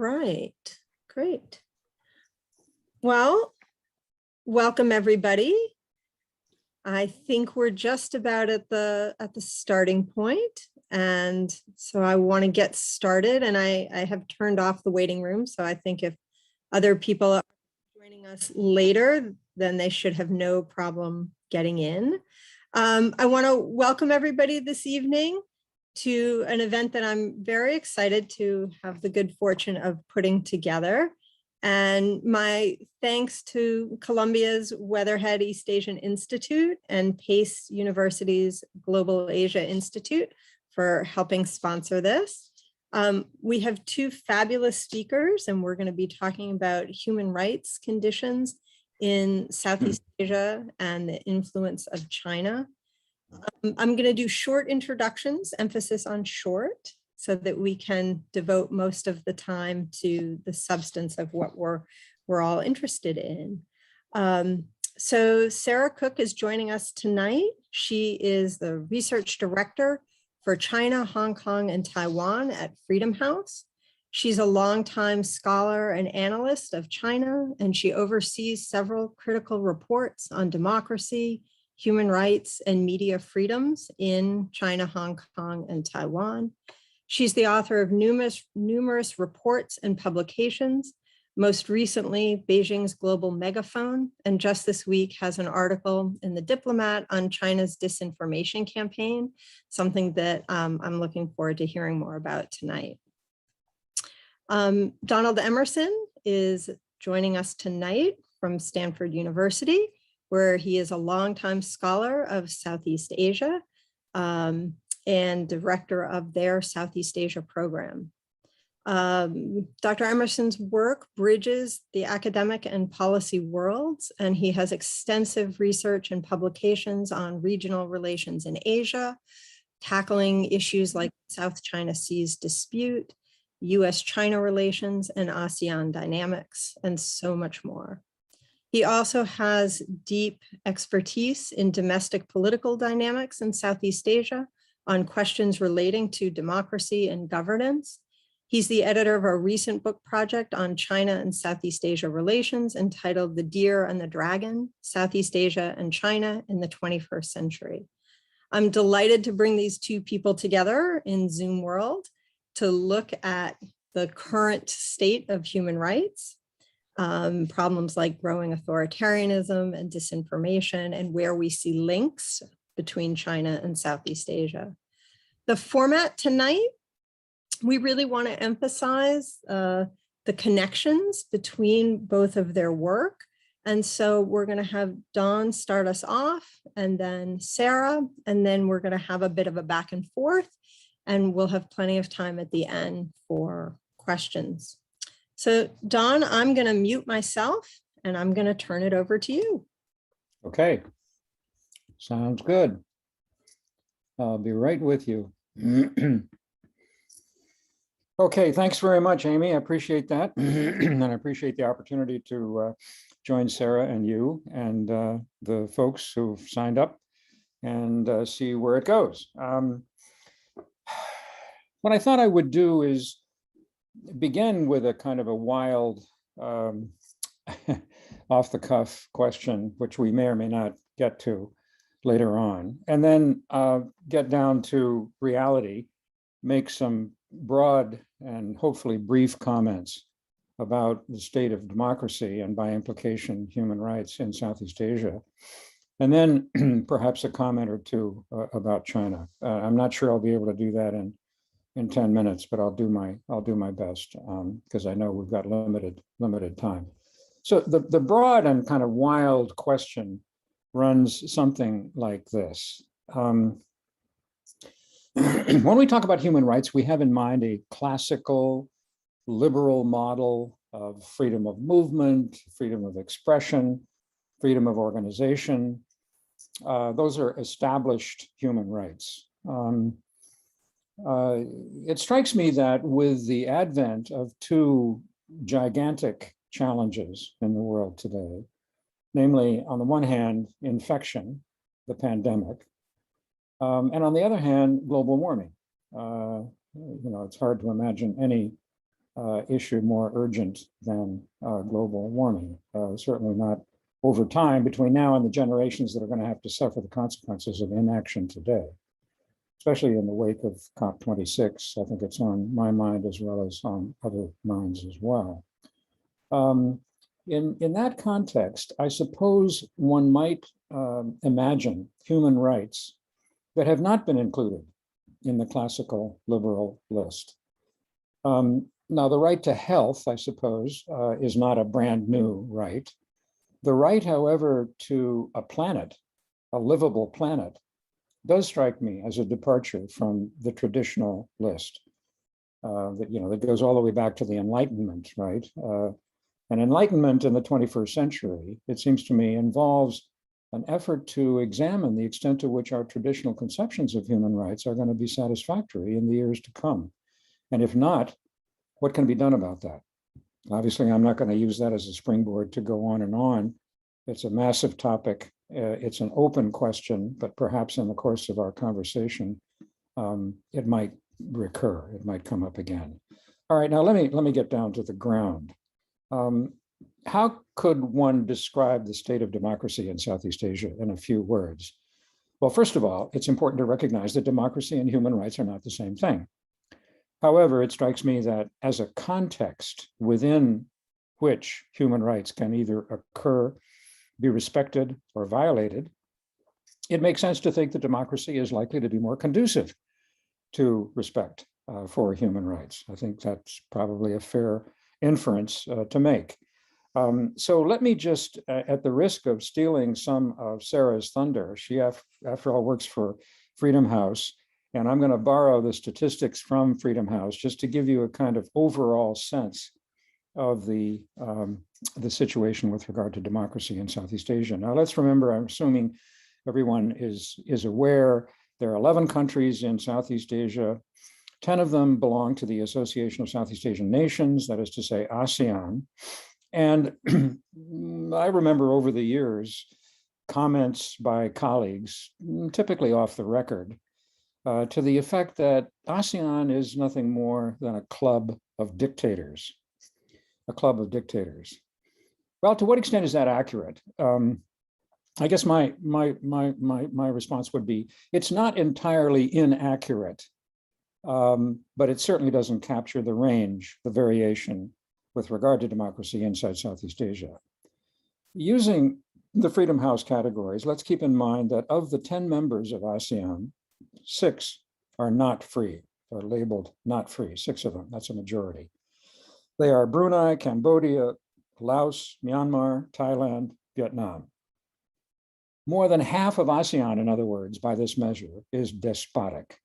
right, great. Well, welcome everybody. I think we're just about at the starting point, and so I want to get started. And I have turned off the waiting room, so I think if other people are joining us later, then they should have no problem getting in. I want to welcome everybody this evening to an event that I'm very excited to have the good fortune of putting together. And my thanks to Columbia's Weatherhead East Asian Institute and Pace University's Global Asia Institute for helping sponsor this. We have two fabulous speakers, and we're going to be talking about human rights conditions in Southeast Asia and the influence of China. I'm going to do short introductions, emphasis on short, so that we can devote most of the time to the substance of what we're all interested in. So Sarah Cook is joining us tonight. She is the research director for China, Hong Kong, and Taiwan at Freedom House. She's a longtime scholar and analyst of China, and she oversees several critical reports on democracy, human rights, and media freedoms in China, Hong Kong, and Taiwan. She's the author of numerous reports and publications, most recently Beijing's Global Megaphone, and just this week has an article in The Diplomat on China's disinformation campaign, something that I'm looking forward to hearing more about tonight. Donald Emerson is joining us tonight from Stanford University, where he is a longtime scholar of Southeast Asia and director of their Southeast Asia program. Dr. Emerson's work bridges the academic and policy worlds, and he has extensive research and publications on regional relations in Asia, tackling issues like South China Sea's dispute, US-China relations, and ASEAN dynamics, and so much more. He also has deep expertise in domestic political dynamics in Southeast Asia on questions relating to democracy and governance. He's the editor of a recent book project on China and Southeast Asia relations entitled The Deer and the Dragon, Southeast Asia and China in the 21st Century. I'm delighted to bring these two people together in Zoom world to look at the current state of human rights, problems like growing authoritarianism and disinformation, and where we see links between China and Southeast Asia. The format tonight, we really want to emphasize the connections between both of their work. And so we're going to have Dawn start us off, and then Sarah, and then we're going to have a bit of a back and forth, and we'll have plenty of time at the end for questions. So Dawn, I'm going to mute myself and I'm going to turn it over to you. Okay, sounds good. I'll be right with you. Okay, thanks very much, Amy. I appreciate that. And I appreciate the opportunity to join Sarah and you and the folks who've signed up and see where it goes. What I thought I would do is begin with a kind of a wild, off-the-cuff question, which we may or may not get to later on, and then get down to reality, make some broad and hopefully brief comments about the state of democracy and by implication human rights in Southeast Asia, and then perhaps a comment or two about China. I'm not sure I'll be able to do that in 10 minutes, but I'll do my best because I know we've got limited time. So the broad and kind of wild question runs something like this. When we talk about human rights, we have in mind a classical liberal model of freedom of movement, freedom of expression, freedom of organization. Those are established human rights. It strikes me that with the advent of two gigantic challenges in the world today, namely, on the one hand, infection, the pandemic, and on the other hand, global warming. It's hard to imagine any issue more urgent than global warming. Certainly not over time between now and the generations that are going to have to suffer the consequences of inaction today, especially in the wake of COP26. I think it's on my mind as well as on other minds as well. In that context, I suppose one might imagine human rights that have not been included in the classical liberal list. Now, the right to health, I suppose, is not a brand new right. The right, however, to a planet, a livable planet, does strike me as a departure from the traditional list that goes all the way back to the Enlightenment, right? And Enlightenment in the 21st century, it seems to me, involves an effort to examine the extent to which our traditional conceptions of human rights are going to be satisfactory in the years to come. And if not, what can be done about that? Obviously, I'm not going to use that as a springboard to go on and on. It's a massive topic. It's an open question, but perhaps in the course of our conversation, it might recur. It might come up again. All right, now let me get down to the ground. How could one describe the state of democracy in Southeast Asia in a few words? Well, first of all, it's important to recognize that democracy and human rights are not the same thing. However, it strikes me that as a context within which human rights can either occur, be respected, or violated, it makes sense to think that democracy is likely to be more conducive to respect for human rights. I think that's probably a fair inference to make. So let me just, at the risk of stealing some of Sarah's thunder, she after all works for Freedom House, and I'm going to borrow the statistics from Freedom House just to give you a kind of overall sense of the situation with regard to democracy in Southeast Asia. Now, let's remember, I'm assuming everyone is aware, there are 11 countries in Southeast Asia. 10 of them belong to the Association of Southeast Asian Nations, that is to say, ASEAN. And I remember over the years, comments by colleagues, typically off the record, to the effect that ASEAN is nothing more than a club of dictators, a club of dictators. Well, to what extent is that accurate? I guess my response would be, it's not entirely inaccurate, but it certainly doesn't capture the range, the variation with regard to democracy inside Southeast Asia. Using the Freedom House categories, let's keep in mind that of the 10 members of ASEAN, 6 are not free, or labeled not free, 6 of them, that's a majority. They are Brunei, Cambodia, Laos, Myanmar, Thailand, Vietnam. More than half of ASEAN, in other words, by this measure, is despotic.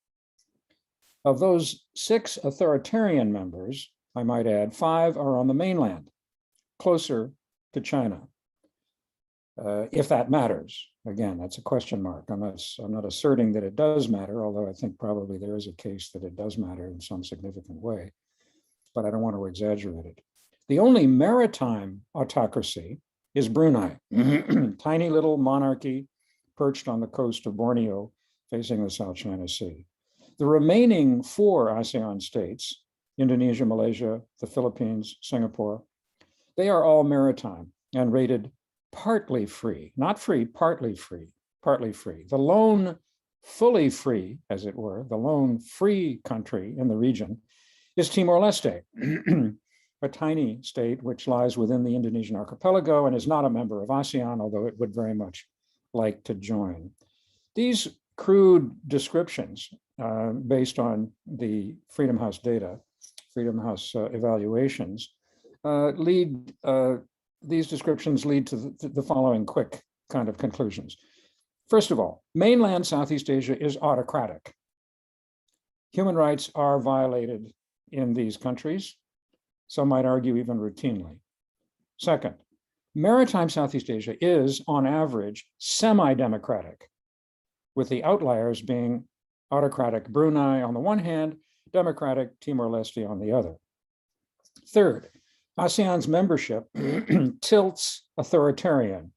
Of those 6 authoritarian members, I might add, 5 are on the mainland, closer to China. If that matters. Again, that's a question mark. I'm not asserting that it does matter, although I think probably there is a case that it does matter in some significant way, but I don't want to exaggerate it. The only maritime autocracy is Brunei, tiny little monarchy perched on the coast of Borneo, facing the South China Sea. The remaining 4 ASEAN states, Indonesia, Malaysia, the Philippines, Singapore, they are all maritime and rated partly free, not free, partly free, partly free. The lone fully free, as it were, the lone free country in the region is Timor-Leste, a tiny state which lies within the Indonesian archipelago and is not a member of ASEAN, although it would very much like to join. These crude descriptions based on the Freedom House data, Freedom House evaluations, these descriptions lead to the following quick kind of conclusions. First of all, mainland Southeast Asia is autocratic. Human rights are violated in these countries. Some might argue even routinely. Second, maritime Southeast Asia is, on average, semi-democratic, with the outliers being autocratic Brunei on the one hand, democratic Timor-Leste on the other. Third, ASEAN's membership tilts authoritarian,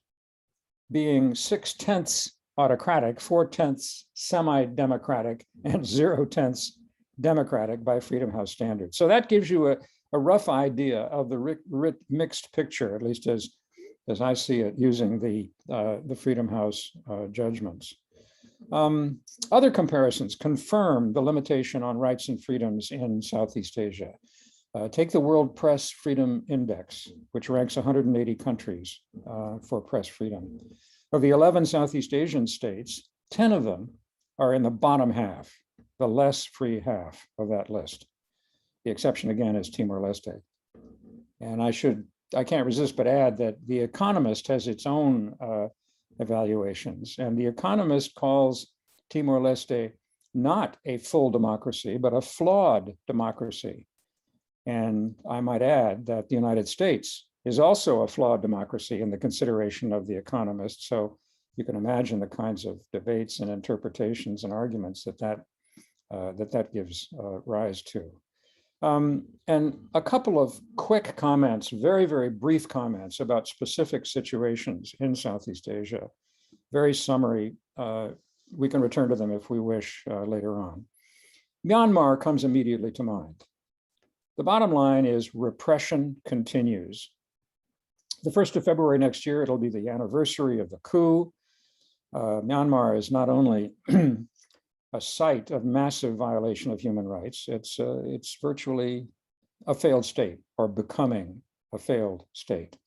being 6/10 autocratic, 4/10 semi-democratic, and 0/10 democratic by Freedom House standards. So that gives you a rough idea of the mixed picture, at least as I see it, using the Freedom House judgments. Other comparisons confirm the limitation on rights and freedoms in Southeast Asia. Take the World Press Freedom Index, which ranks 180 countries for press freedom. Of the 11 Southeast Asian states, 10 of them are in the bottom half, the less free half of that list. The exception, again, is Timor-Leste. And I can't resist but add that The Economist has its own evaluations, and The Economist calls Timor-Leste not a full democracy, but a flawed democracy. And I might add that the United States is also a flawed democracy in the consideration of The Economist. So you can imagine the kinds of debates and interpretations and arguments that gives rise to. And a couple of quick comments, very, very brief comments about specific situations in Southeast Asia. Very summary. We can return to them if we wish later on. Myanmar comes immediately to mind. The bottom line is repression continues. The 1st of February next year, it'll be the anniversary of the coup. Myanmar is not only a site of massive violation of human rights, it's virtually a failed state or becoming a failed state.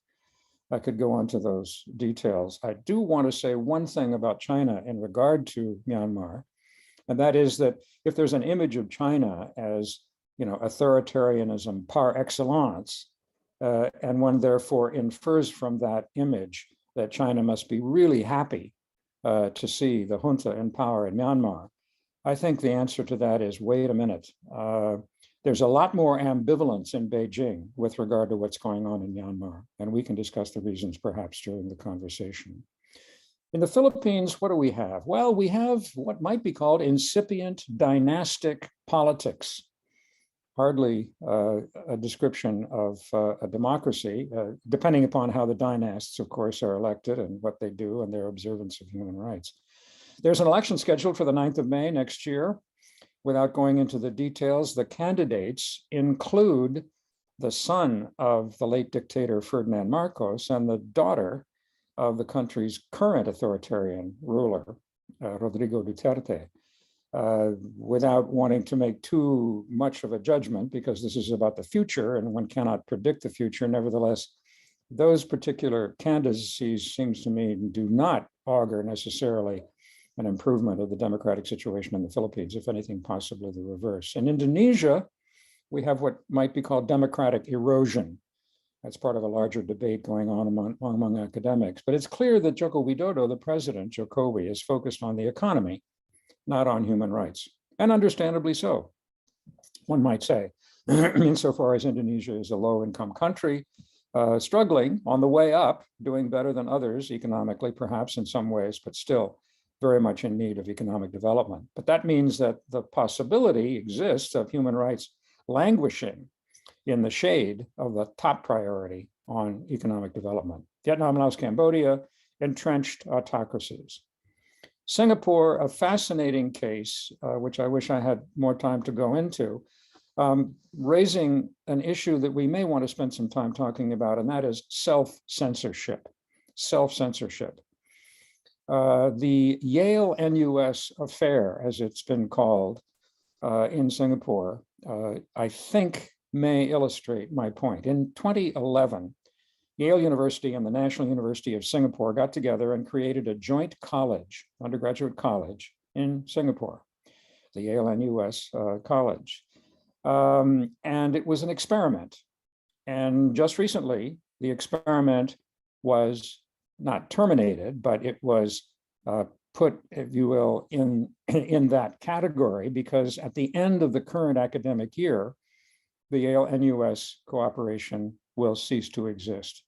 I could go on to those details. I do want to say one thing about China in regard to Myanmar, and that is that if there's an image of China as authoritarianism par excellence, and one therefore infers from that image that China must be really happy to see the junta in power in Myanmar, I think the answer to that is, wait a minute. There's a lot more ambivalence in Beijing with regard to what's going on in Myanmar, and we can discuss the reasons perhaps during the conversation. In the Philippines, what do we have? Well, we have what might be called incipient dynastic politics. Hardly a description of a democracy, depending upon how the dynasts, of course, are elected and what they do and their observance of human rights. There's an election scheduled for the 9th of May next year. Without going into the details, the candidates include the son of the late dictator Ferdinand Marcos and the daughter of the country's current authoritarian ruler, Rodrigo Duterte. Without wanting to make too much of a judgment, because this is about the future and one cannot predict the future, nevertheless, those particular candidacies, seems to me, do not augur necessarily an improvement of the democratic situation in the Philippines, if anything, possibly the reverse. In Indonesia, we have what might be called democratic erosion. That's part of a larger debate going on among academics. But it's clear that Joko Widodo, the president, Jokowi, is focused on the economy, not on human rights, and understandably so, one might say, insofar as Indonesia is a low-income country, struggling on the way up, doing better than others economically, perhaps in some ways, but still very much in need of economic development. But that means that the possibility exists of human rights languishing in the shade of the top priority on economic development. Vietnam, Laos, Cambodia, entrenched autocracies. Singapore, a fascinating case, which I wish I had more time to go into, raising an issue that we may want to spend some time talking about, and that is self-censorship. Self-censorship. The Yale NUS affair, as it's been called in Singapore, I think may illustrate my point. In 2011, Yale University and the National University of Singapore got together and created a joint college, undergraduate college in Singapore, the Yale NUS College. And it was an experiment. And just recently, the experiment was not terminated, but it was put, if you will, in that category, because at the end of the current academic year, the Yale NUS cooperation will cease to exist.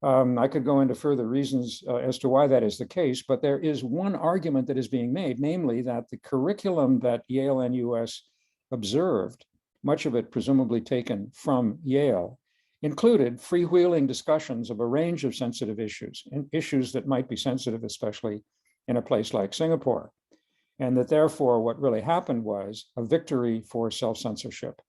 I could go into further reasons as to why that is the case, but there is one argument that is being made, namely that the curriculum that Yale NUS observed, much of it presumably taken from Yale, included freewheeling discussions of a range of sensitive issues, and issues that might be sensitive, especially in a place like Singapore. And that therefore, what really happened was a victory for self-censorship.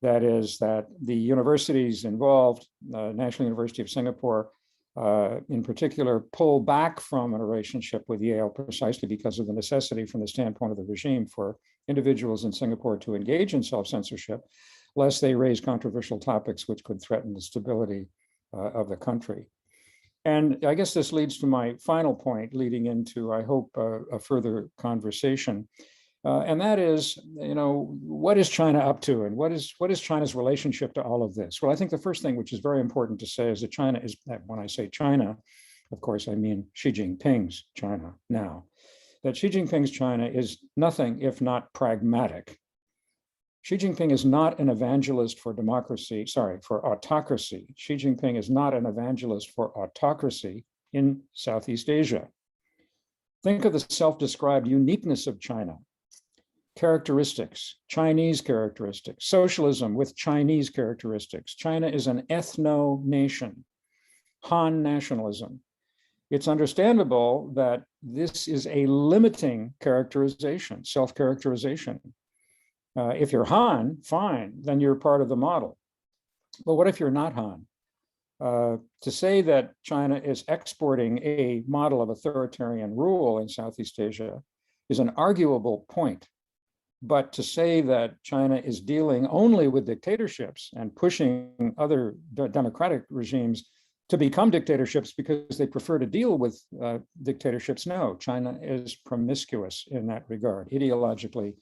That is that the universities involved, National University of Singapore in particular, pull back from a relationship with Yale precisely because of the necessity from the standpoint of the regime for individuals in Singapore to engage in self-censorship, lest they raise controversial topics which could threaten the stability of the country. And I guess this leads to my final point, leading into, I hope, a further conversation. And that is, what is China up to, and what is China's relationship to all of this? Well, I think the first thing which is very important to say is that China is, when I say China, of course, I mean Xi Jinping's China now, that Xi Jinping's China is nothing if not pragmatic. Xi Jinping is not an evangelist for democracy, for autocracy. Xi Jinping is not an evangelist for autocracy in Southeast Asia. Think of the self-described uniqueness of China. Characteristics, Chinese characteristics, socialism with Chinese characteristics. China is an ethno-nation, Han nationalism. It's understandable that this is a limiting characterization, self-characterization. If you're Han, fine, then you're part of the model. But what if you're not Han? To say that China is exporting a model of authoritarian rule in Southeast Asia is an arguable point. But to say that China is dealing only with dictatorships and pushing other democratic regimes to become dictatorships because they prefer to deal with dictatorships, no, China is promiscuous in that regard, ideologically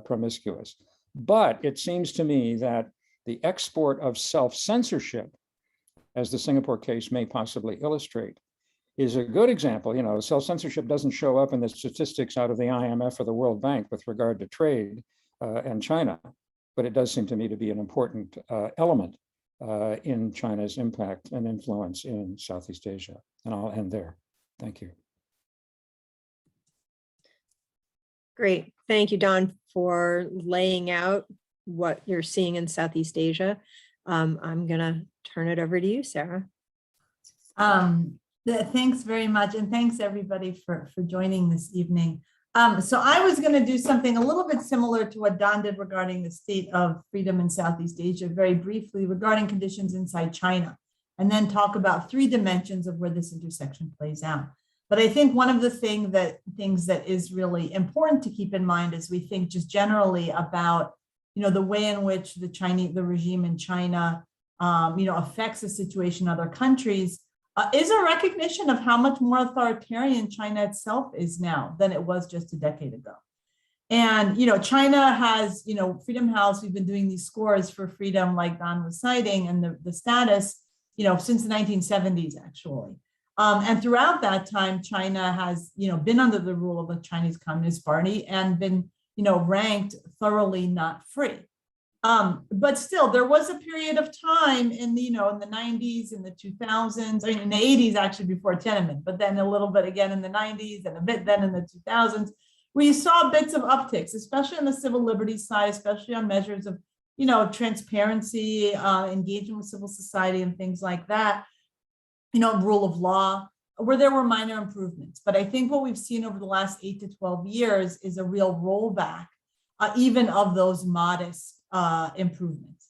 promiscuous. But it seems to me that the export of self-censorship, as the Singapore case may possibly illustrate, is a good example. Self-censorship doesn't show up in the statistics out of the IMF or the World Bank with regard to trade and China, but it does seem to me to be an important element in China's impact and influence in Southeast Asia. And I'll end there. Thank you. Great. Thank you, Don, for laying out what you're seeing in Southeast Asia. I'm going to turn it over to you, Sarah. Thanks very much. And thanks everybody for joining this evening. So I was going to do something a little bit similar to what Don did regarding the state of freedom in Southeast Asia, very briefly regarding conditions inside China, and then talk about 3 dimensions of where this intersection plays out. But I think one of the things that is really important to keep in mind as we think just generally about, the way in which the regime in China, affects the situation in other countries, is a recognition of how much more authoritarian China itself is now than it was just a decade ago. And, China has, Freedom House, we've been doing these scores for freedom, like Don was citing, and the status, since the 1970s, actually. And throughout that time, China has, been under the rule of the Chinese Communist Party and been, ranked thoroughly not free. But still, there was a period of time in the 90s, in the 2000s, in the 80s, actually before Tiananmen, but then a little bit again in the 90s and a bit then in the 2000s, where you saw bits of upticks, especially on the civil liberties side, especially on measures of, transparency, engagement with civil society and things like that, rule of law, where there were minor improvements. But I think what we've seen over the last 8 to 12 years is a real rollback, even of those modest improvements.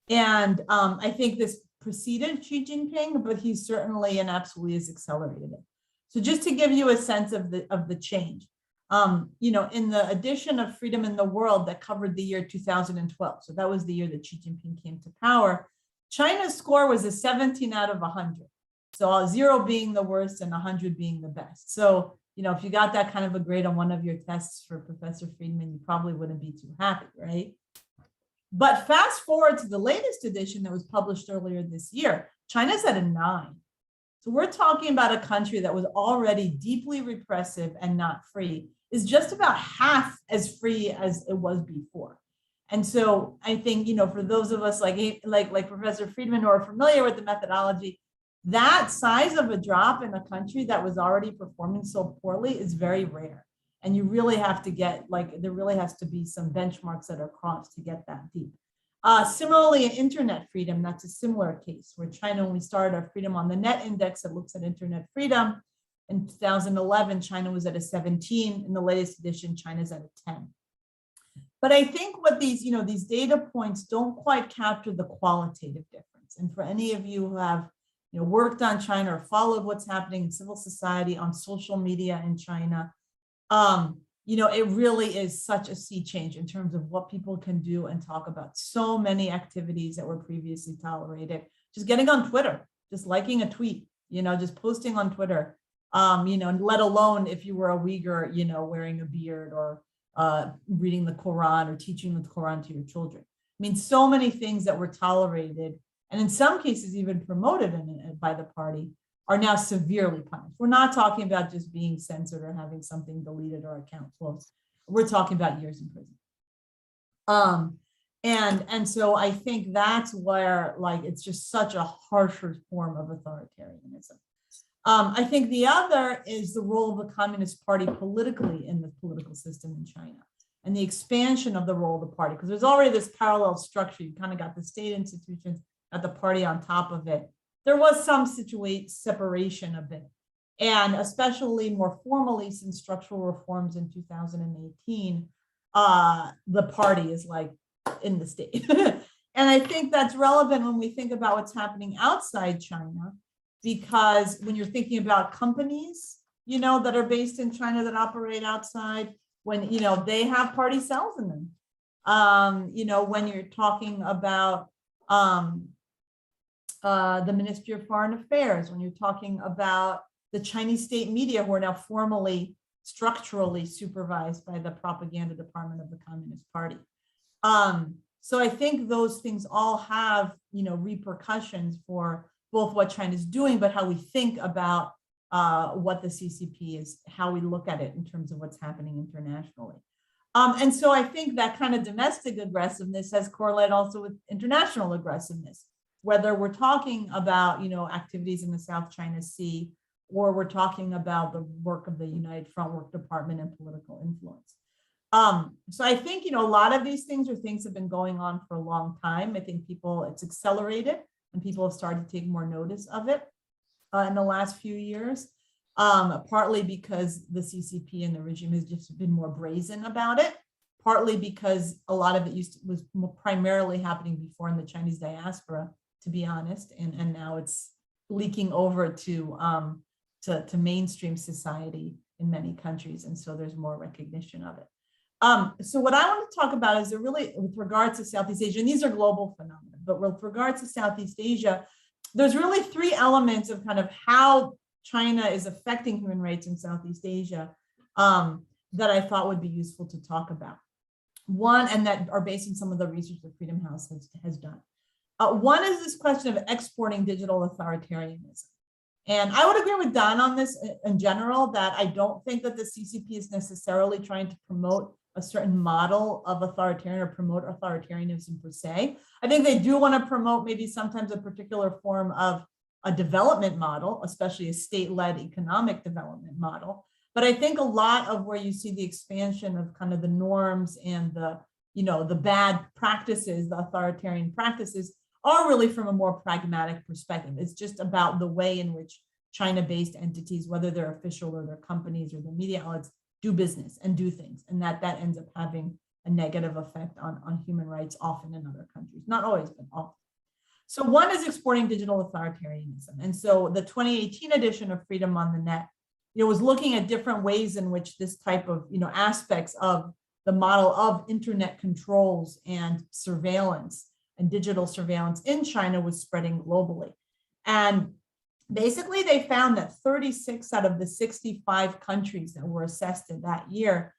And I think this preceded Xi Jinping, but he certainly and absolutely has accelerated it. So just to give you a sense of the change, in the edition of Freedom in the World that covered the year 2012, so that was the year that Xi Jinping came to power, China's score was a 17 out of 100. So 0 being the worst and 100 being the best. So, if you got that kind of a grade on one of your tests for Professor Friedman, you probably wouldn't be too happy, right? But fast forward to the latest edition that was published earlier this year, China's at a 9. So we're talking about a country that was already deeply repressive and not free, is just about half as free as it was before. And so I think, for those of us like Professor Friedman who are familiar with the methodology, that size of a drop in a country that was already performing so poorly is very rare. And you really have to get, there really has to be some benchmarks that are crossed to get that deep. Similarly, in internet freedom, that's a similar case where China, when we started our Freedom on the Net Index that looks at internet freedom, in 2011, China was at a 17. In the latest edition, China's at a 10. But I think what these data points don't quite capture the qualitative difference. And for any of you who have worked on China or followed what's happening in civil society on social media in China, it really is such a sea change in terms of what people can do and talk about. So many activities that were previously tolerated, just getting on Twitter, just liking a tweet, just posting on Twitter, let alone if you were a Uyghur, wearing a beard or reading the Quran or teaching the Quran to your children. I mean, so many things that were tolerated and in some cases even promoted by the party are now severely punished. We're not talking about just being censored or having something deleted or account closed. We're talking about years in prison. And so I think that's where it's just such a harsher form of authoritarianism. I think the other is the role of the Communist Party politically in the political system in China and the expansion of the role of the party, because there's already this parallel structure. You kind of got the state institutions at the party on top of it. There was some separation a bit, and especially more formally since structural reforms in 2018, the party is in the state. And I think that's relevant when we think about what's happening outside China, because when you're thinking about companies, that are based in China that operate outside, when, they have party cells in them. When you're talking about the Ministry of Foreign Affairs, when you're talking about the Chinese state media, who are now formally, structurally supervised by the propaganda department of the Communist Party. So I think those things all have, repercussions for both what China's doing, but how we think about what the CCP is, how we look at it in terms of what's happening internationally. And so I think that kind of domestic aggressiveness has correlated also with international aggressiveness, whether we're talking about, activities in the South China Sea, or we're talking about the work of the United Front Work Department and political influence. So I think, a lot of these things have been going on for a long time. I think it's accelerated and people have started to take more notice of it in the last few years, partly because the CCP and the regime has just been more brazen about it, partly because a lot of it was primarily happening before in the Chinese diaspora, to be honest, and now it's leaking over to mainstream society in many countries, and so there's more recognition of it. So what I want to talk about is with regards to Southeast Asia, and these are global phenomena, but with regards to Southeast Asia, there's really three elements of kind of how China is affecting human rights in Southeast Asia that I thought would be useful to talk about. One, and that are based on some of the research that Freedom House has done. One is this question of exporting digital authoritarianism. And I would agree with Don on this in general, that I don't think that the CCP is necessarily trying to promote a certain model of authoritarian or promote authoritarianism per se. I think they do want to promote maybe sometimes a particular form of a development model, especially a state-led economic development model. But I think a lot of where you see the expansion of kind of the norms and the bad practices, the authoritarian practices, are really from a more pragmatic perspective. It's just about the way in which China-based entities, whether they're official or they're companies or their media outlets, do business and do things, and that ends up having a negative effect on human rights, often in other countries, not always, but often. So one is exporting digital authoritarianism. And so the 2018 edition of Freedom on the Net, was looking at different ways in which this type of, aspects of the model of internet controls and surveillance and digital surveillance in China was spreading globally. And basically they found that 36 out of the 65 countries that were assessed in that year,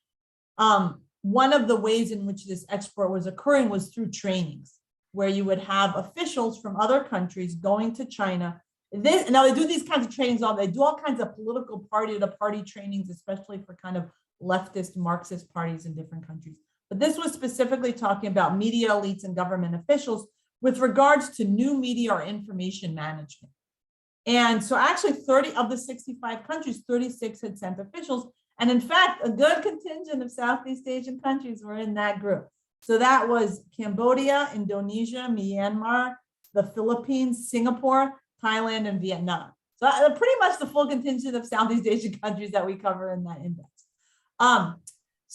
one of the ways in which this export was occurring was through trainings, where you would have officials from other countries going to China. Now they do these kinds of trainings, they do all kinds of political party-to-party trainings, especially for kind of leftist Marxist parties in different countries. But this was specifically talking about media elites and government officials with regards to new media or information management. And so actually 30 of the 65 countries, 36 had sent officials. And in fact, a good contingent of Southeast Asian countries were in that group. So that was Cambodia, Indonesia, Myanmar, the Philippines, Singapore, Thailand, and Vietnam. So pretty much the full contingent of Southeast Asian countries that we cover in that index.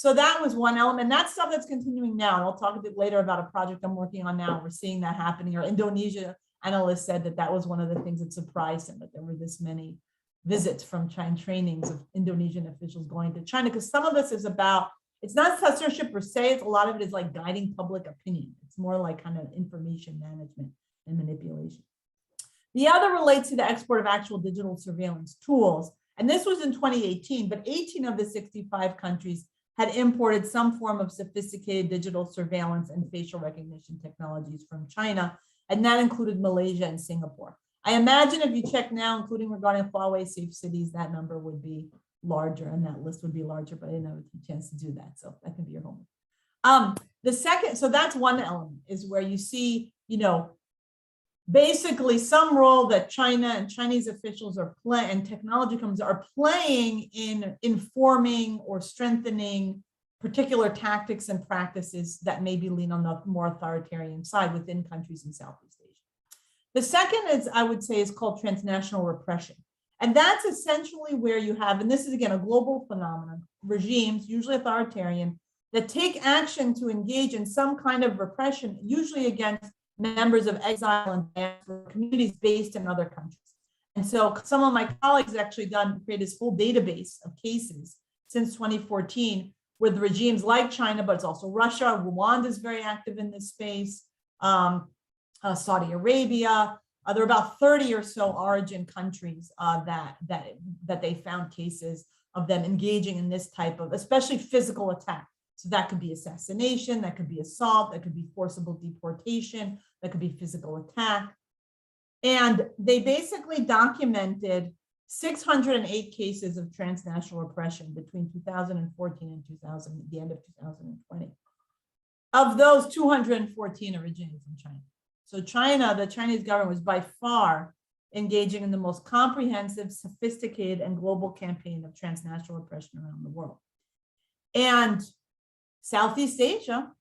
So that was one element. That's stuff that's continuing now. And I'll talk a bit later about a project I'm working on now. We're seeing that happening. Or Indonesia analysts said that was one of the things that surprised them, that there were this many visits from China, trainings of Indonesian officials going to China, because some of this is about, it's not censorship per se, it's a lot of it is like guiding public opinion. It's more like kind of information management and manipulation. The other relates to the export of actual digital surveillance tools. And this was in 2018, but 18 of the 65 countries had imported some form of sophisticated digital surveillance and facial recognition technologies from China, and that included Malaysia and Singapore. I imagine if you check now, including regarding Huawei safe cities, that number would be larger and that list would be larger, but I didn't have a chance to do that. So that can be your homework. The second, so that's one element, is where you see, basically some role that China and Chinese officials are playing and technology companies are playing in informing or strengthening particular tactics and practices that maybe lean on the more authoritarian side within countries in Southeast Asia. The second is, I would say, is called transnational repression. And that's essentially where you have, and this is again a global phenomenon, regimes, usually authoritarian, that take action to engage in some kind of repression, usually against members of exile and diaspora communities based in other countries. And so some of my colleagues actually created this whole database of cases since 2014 with regimes like China, but it's also Russia. Rwanda is very active in this space. Saudi Arabia. There are about 30 or so origin countries that they found cases of them engaging in this type of, especially physical attack. So that could be assassination, that could be assault, that could be forcible deportation, that could be physical attack. And they basically documented 608 cases of transnational repression between 2014 and the end of 2020. Of those, 214 originated from China. So China, the Chinese government was by far engaging in the most comprehensive, sophisticated, and global campaign of transnational repression around the world. And Southeast Asia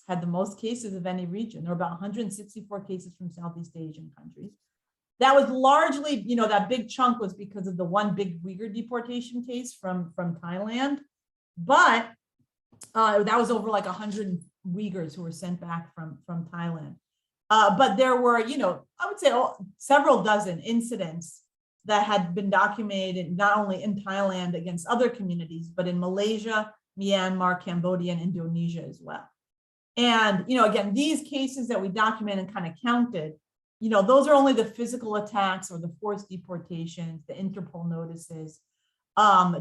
had the most cases of any region. There were about 164 cases from Southeast Asian countries. That was largely, that big chunk was because of the one big Uyghur deportation case from Thailand. But that was over like 100 Uyghurs who were sent back from Thailand. But there were, I would say several dozen incidents that had been documented not only in Thailand against other communities, but in Malaysia, Myanmar, Cambodia, and Indonesia as well. And, again, these cases that we documented and kind of counted, those are only the physical attacks or the forced deportations, the Interpol notices,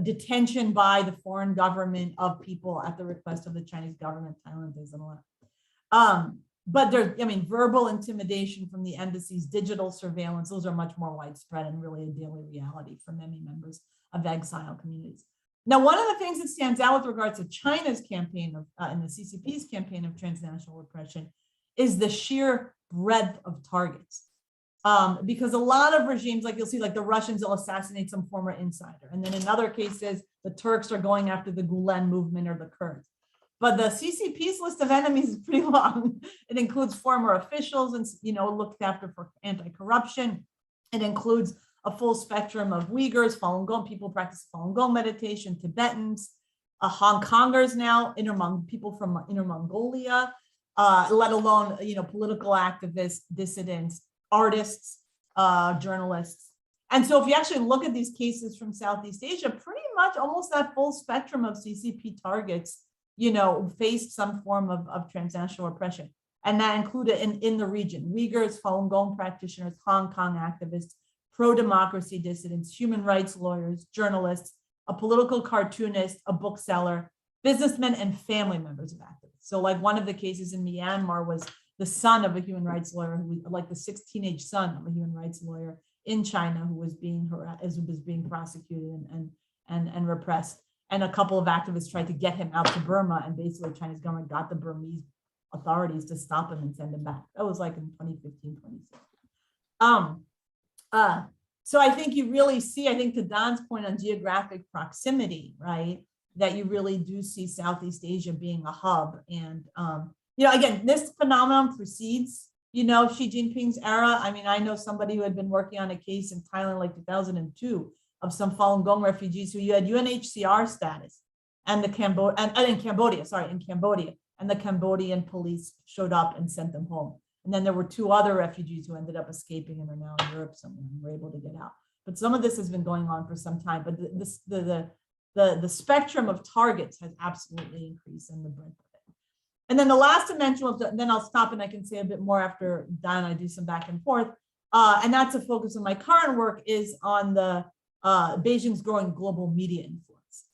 detention by the foreign government of people at the request of the Chinese government. Thailand doesn't allow. But there's, verbal intimidation from the embassies, digital surveillance, those are much more widespread and really a daily reality for many members of exile communities. Now, one of the things that stands out with regards to China's campaign of, and the CCP's campaign of transnational repression is the sheer breadth of targets. Because a lot of regimes, like you'll see, like the Russians will assassinate some former insider. And then in other cases, the Turks are going after the Gulen movement or the Kurds. But the CCP's list of enemies is pretty long. It includes former officials and, looked after for anti-corruption. It includes a full spectrum of Uyghurs, Falun Gong, people practice Falun Gong meditation, Tibetans, Hong Kongers now, people from Inner Mongolia, let alone, political activists, dissidents, artists, journalists. And so if you actually look at these cases from Southeast Asia, pretty much almost that full spectrum of CCP targets, faced some form of transnational repression. And that included in the region, Uyghurs, Falun Gong practitioners, Hong Kong activists, pro-democracy dissidents, human rights lawyers, journalists, a political cartoonist, a bookseller, businessmen, and family members of activists. So like one of the cases in Myanmar was the son of a human rights lawyer, who was like the 6th teenage son of a human rights lawyer in China who was being prosecuted and repressed. And a couple of activists tried to get him out to Burma, and basically the Chinese government got the Burmese authorities to stop him and send him back. That was like in 2015, 2016. So I think you really see, I think to Don's point on geographic proximity, right, that you really do see Southeast Asia being a hub. And, again, this phenomenon precedes, Xi Jinping's era. I know somebody who had been working on a case in Thailand like 2002 of some Falun Gong refugees who had UNHCR status. and the in Cambodia, and the Cambodian police showed up and sent them home. And then there were 2 other refugees who ended up escaping and are now in Europe somewhere and were able to get out. But some of this has been going on for some time. But the spectrum of targets has absolutely increased in the breadth of it. And then the last dimension, then I'll stop and I can say a bit more after Don and I do some back and forth. And that's a focus of my current work is on the Beijing's growing global media influence.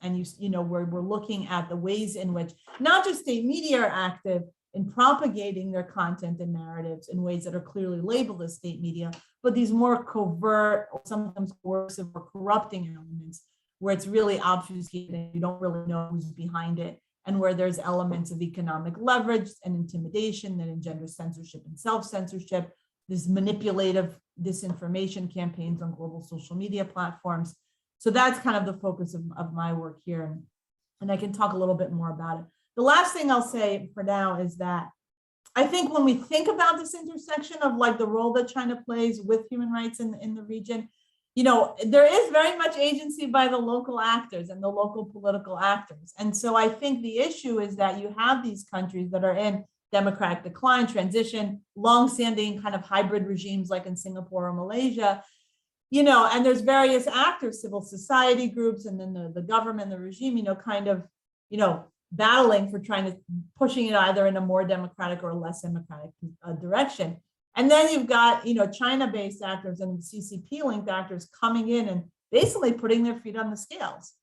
And we're looking at the ways in which not just state media are active in propagating their content and narratives in ways that are clearly labeled as state media, but these more covert or sometimes coercive or corrupting elements where it's really obfuscated and you don't really know who's behind it, and where there's elements of economic leverage and intimidation that engender censorship and self-censorship, these manipulative disinformation campaigns on global social media platforms. So that's kind of the focus of my work here. And I can talk a little bit more about it. The last thing I'll say for now is that I think when we think about this intersection of like the role that China plays with human rights in the region, there is very much agency by the local actors and the local political actors. And so I think the issue is that you have these countries that are in democratic decline, transition, longstanding kind of hybrid regimes like in Singapore or Malaysia, and there's various actors, civil society groups, and then the government, the regime, battling for pushing it either in a more democratic or less democratic direction. And then you've got, China-based actors and CCP-linked actors coming in and basically putting their feet on the scales.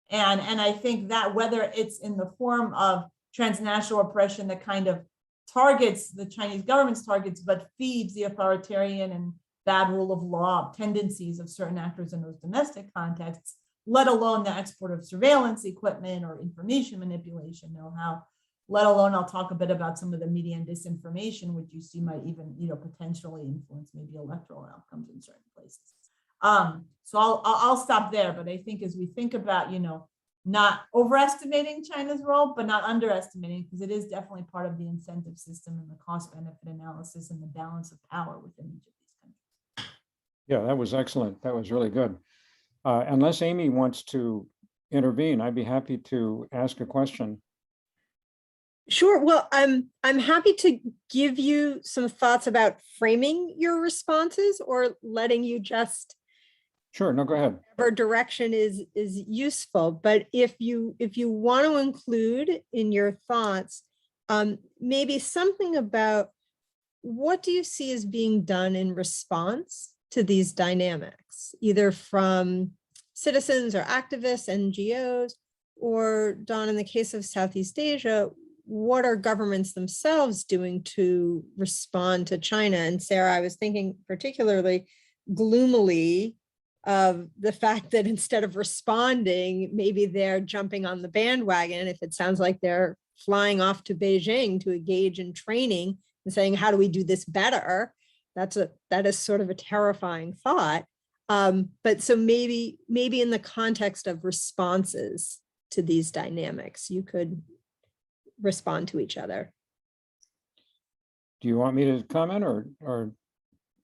And I think that whether it's in the form of transnational repression that kind of targets the Chinese government's targets, but feeds the authoritarian and bad rule of law tendencies of certain actors in those domestic contexts, let alone the export of surveillance equipment or information manipulation know-how, let alone I'll talk a bit about some of the media and disinformation, which you see might even, potentially influence maybe electoral outcomes in certain places. So I'll stop there, but I think as we think about, not overestimating China's role, but not underestimating, because it is definitely part of the incentive system and the cost benefit analysis and the balance of power within each of these countries. Yeah, that was excellent. That was really good. Unless Amy wants to intervene, I'd be happy to ask a question. Sure. Well, I'm happy to give you some thoughts about framing your responses or letting you just. Sure. No, go ahead. Whatever direction is useful. But if you want to include in your thoughts, maybe something about what do you see as being done in response to these dynamics, either from citizens or activists, NGOs, or Don, in the case of Southeast Asia, what are governments themselves doing to respond to China? And Sarah, I was thinking particularly gloomily of the fact that instead of responding, maybe they're jumping on the bandwagon. If it sounds like they're flying off to Beijing to engage in training and saying, how do we do this better? That is sort of a terrifying thought. But so maybe in the context of responses to these dynamics, you could respond to each other. Do you want me to comment or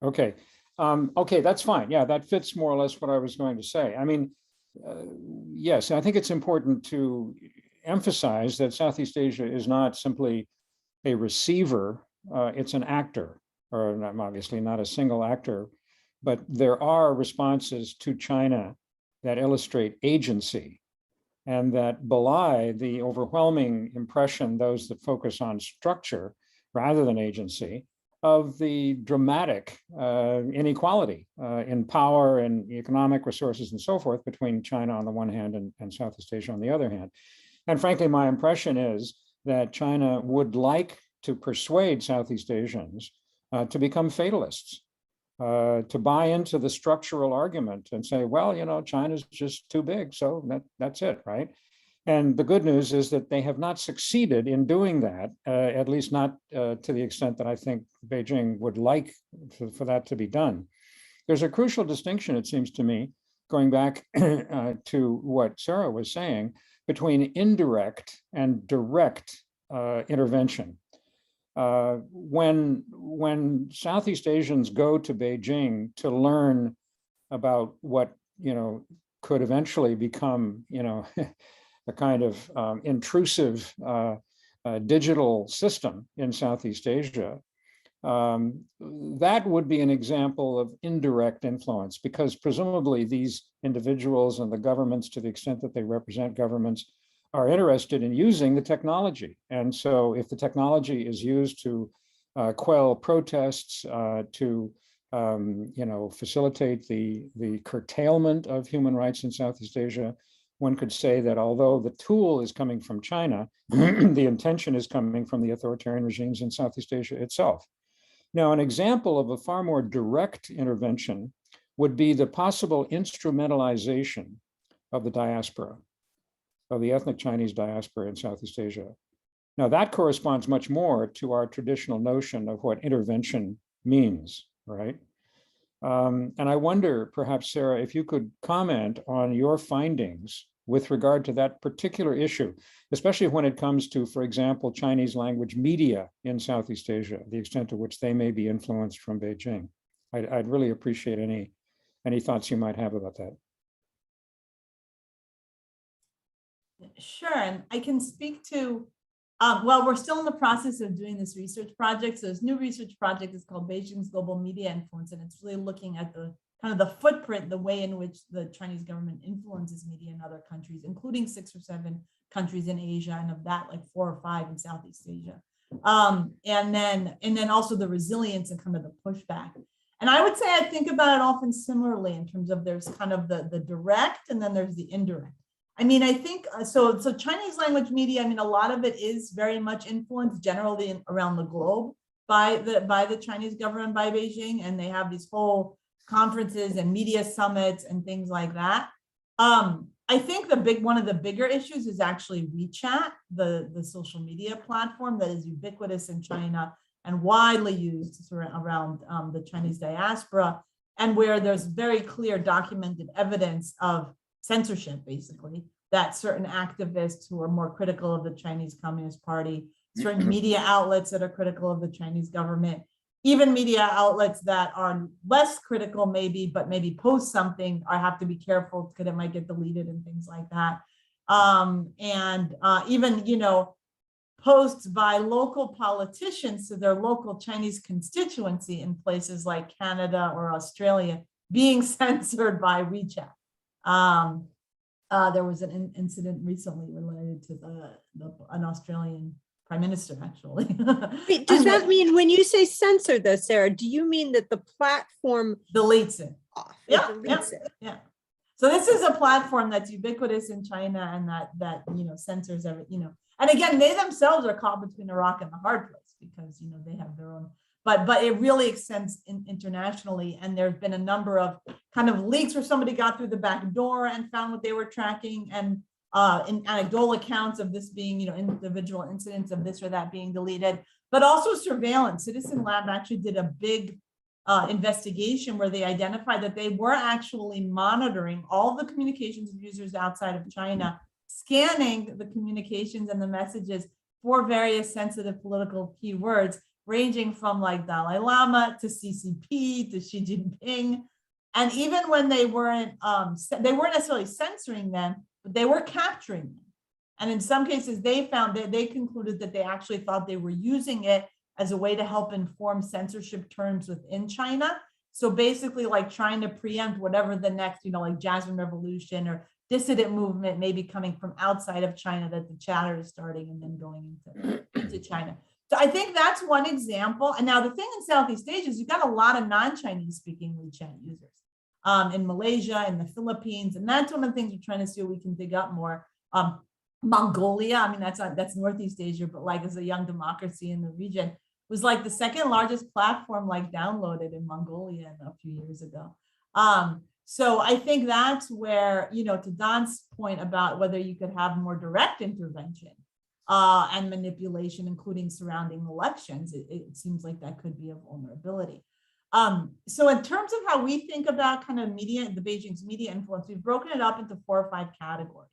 okay. Okay, that's fine. Yeah, that fits more or less what I was going to say. I mean, yes, I think it's important to emphasize that Southeast Asia is not simply a receiver, it's an actor, or obviously not a single actor, but there are responses to China that illustrate agency and that belie the overwhelming impression, those that focus on structure rather than agency, of the dramatic inequality in power and economic resources and so forth between China on the one hand and Southeast Asia on the other hand. And frankly, my impression is that China would like to persuade Southeast Asians to become fatalists, to buy into the structural argument and say, well, China's just too big, so that's it, right? And the good news is that they have not succeeded in doing that, at least not to the extent that I think Beijing would like for that to be done. There's a crucial distinction, it seems to me, going back to what Sarah was saying, between indirect and direct intervention. When Southeast Asians go to Beijing to learn about what could eventually become a kind of intrusive digital system in Southeast Asia, that would be an example of indirect influence, because presumably these individuals and the governments, to the extent that they represent governments, are interested in using the technology. And so if the technology is used to quell protests, to facilitate the curtailment of human rights in Southeast Asia, one could say that although the tool is coming from China, the intention is coming from the authoritarian regimes in Southeast Asia itself. Now, an example of a far more direct intervention would be the possible instrumentalization of the diaspora, of the ethnic Chinese diaspora in Southeast Asia. Now, that corresponds much more to our traditional notion of what intervention means, right? And I wonder, perhaps, Sarah, if you could comment on your findings with regard to that particular issue, especially when it comes to, for example, Chinese language media in Southeast Asia, the extent to which they may be influenced from Beijing. I'd really appreciate any thoughts you might have about that. Sure, and I can speak to, well, we're still in the process of doing this research project. So this new research project is called Beijing's Global Media Influence, and it's really looking at the kind of the footprint, the way in which the Chinese government influences media in other countries, including 6 or 7 countries in Asia, and of that, like 4 or 5 in Southeast Asia. And then also the resilience and kind of the pushback. And I would say I think about it often similarly in terms of there's kind of the direct and then there's the indirect. I mean, I think, so Chinese language media, I mean, a lot of it is very much influenced generally around the globe by the Chinese government, by Beijing, and they have these whole conferences and media summits and things like that. I think one of the bigger issues is actually Wechat, the social media platform that is ubiquitous in China and widely used around the Chinese diaspora, and where there's very clear documented evidence of censorship, basically, that certain activists who are more critical of the Chinese Communist Party, certain media outlets that are critical of the Chinese government, even media outlets that are less critical maybe, but maybe post something, I have to be careful because it might get deleted and things like that. Even, posts by local politicians to their local Chinese constituency in places like Canada or Australia being censored by Wechat. There was an incident recently related to an Australian prime minister, actually. Wait, does that mean when you say censored though, Sarah, do you mean that the platform deletes it? Off, Yeah. So this is a platform that's ubiquitous in China and that censors every, and again, they themselves are caught between a rock and a hard place because they have their own, but it really extends internationally. And there's been a number of kind of leaks where somebody got through the back door and found what they were tracking, and in anecdotal accounts of this being, individual incidents of this or that being deleted, but also surveillance. Citizen Lab actually did a big investigation where they identified that they were actually monitoring all the communications of users outside of China, scanning the communications and the messages for various sensitive political keywords, ranging from like Dalai Lama to CCP to Xi Jinping. And even when they weren't necessarily censoring them, but they were capturing them. And in some cases, they found that they concluded that they actually thought they were using it as a way to help inform censorship terms within China. So basically like trying to preempt whatever the next, like Jasmine Revolution or dissident movement may be coming from outside of China that the chatter is starting and then going into China. So I think that's one example. And now the thing in Southeast Asia is you've got a lot of non-Chinese speaking Wechat users in Malaysia, in the Philippines. And that's one of the things we're trying to see if we can dig up more. Mongolia, I mean, that's Northeast Asia, but like as a young democracy in the region, was like the second largest platform like downloaded in Mongolia a few years ago. So I think that's where, to Don's point about whether you could have more direct intervention and manipulation, including surrounding elections, it seems like that could be a vulnerability. So in terms of how we think about kind of media, the Beijing's media influence, we've broken it up into 4 or 5 categories.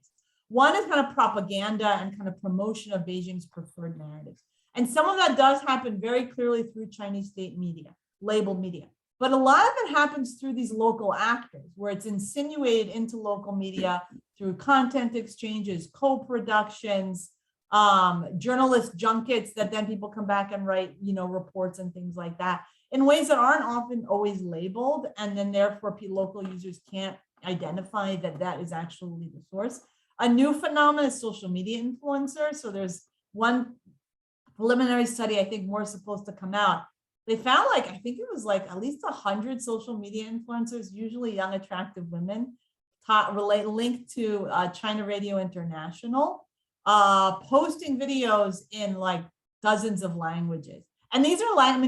One is kind of propaganda and kind of promotion of Beijing's preferred narratives. And some of that does happen very clearly through Chinese state media, labeled media. But a lot of it happens through these local actors, where it's insinuated into local media through content exchanges, co-productions, journalist junkets that then people come back and write, reports and things like that in ways that aren't often always labeled. And then therefore local users can't identify that that is actually the source. A new phenomenon is social media influencers. So there's one preliminary study, I think more is supposed to come out. They found I think it was at least 100 social media influencers, usually young, attractive women, linked to China Radio International, posting videos in dozens of languages. And these are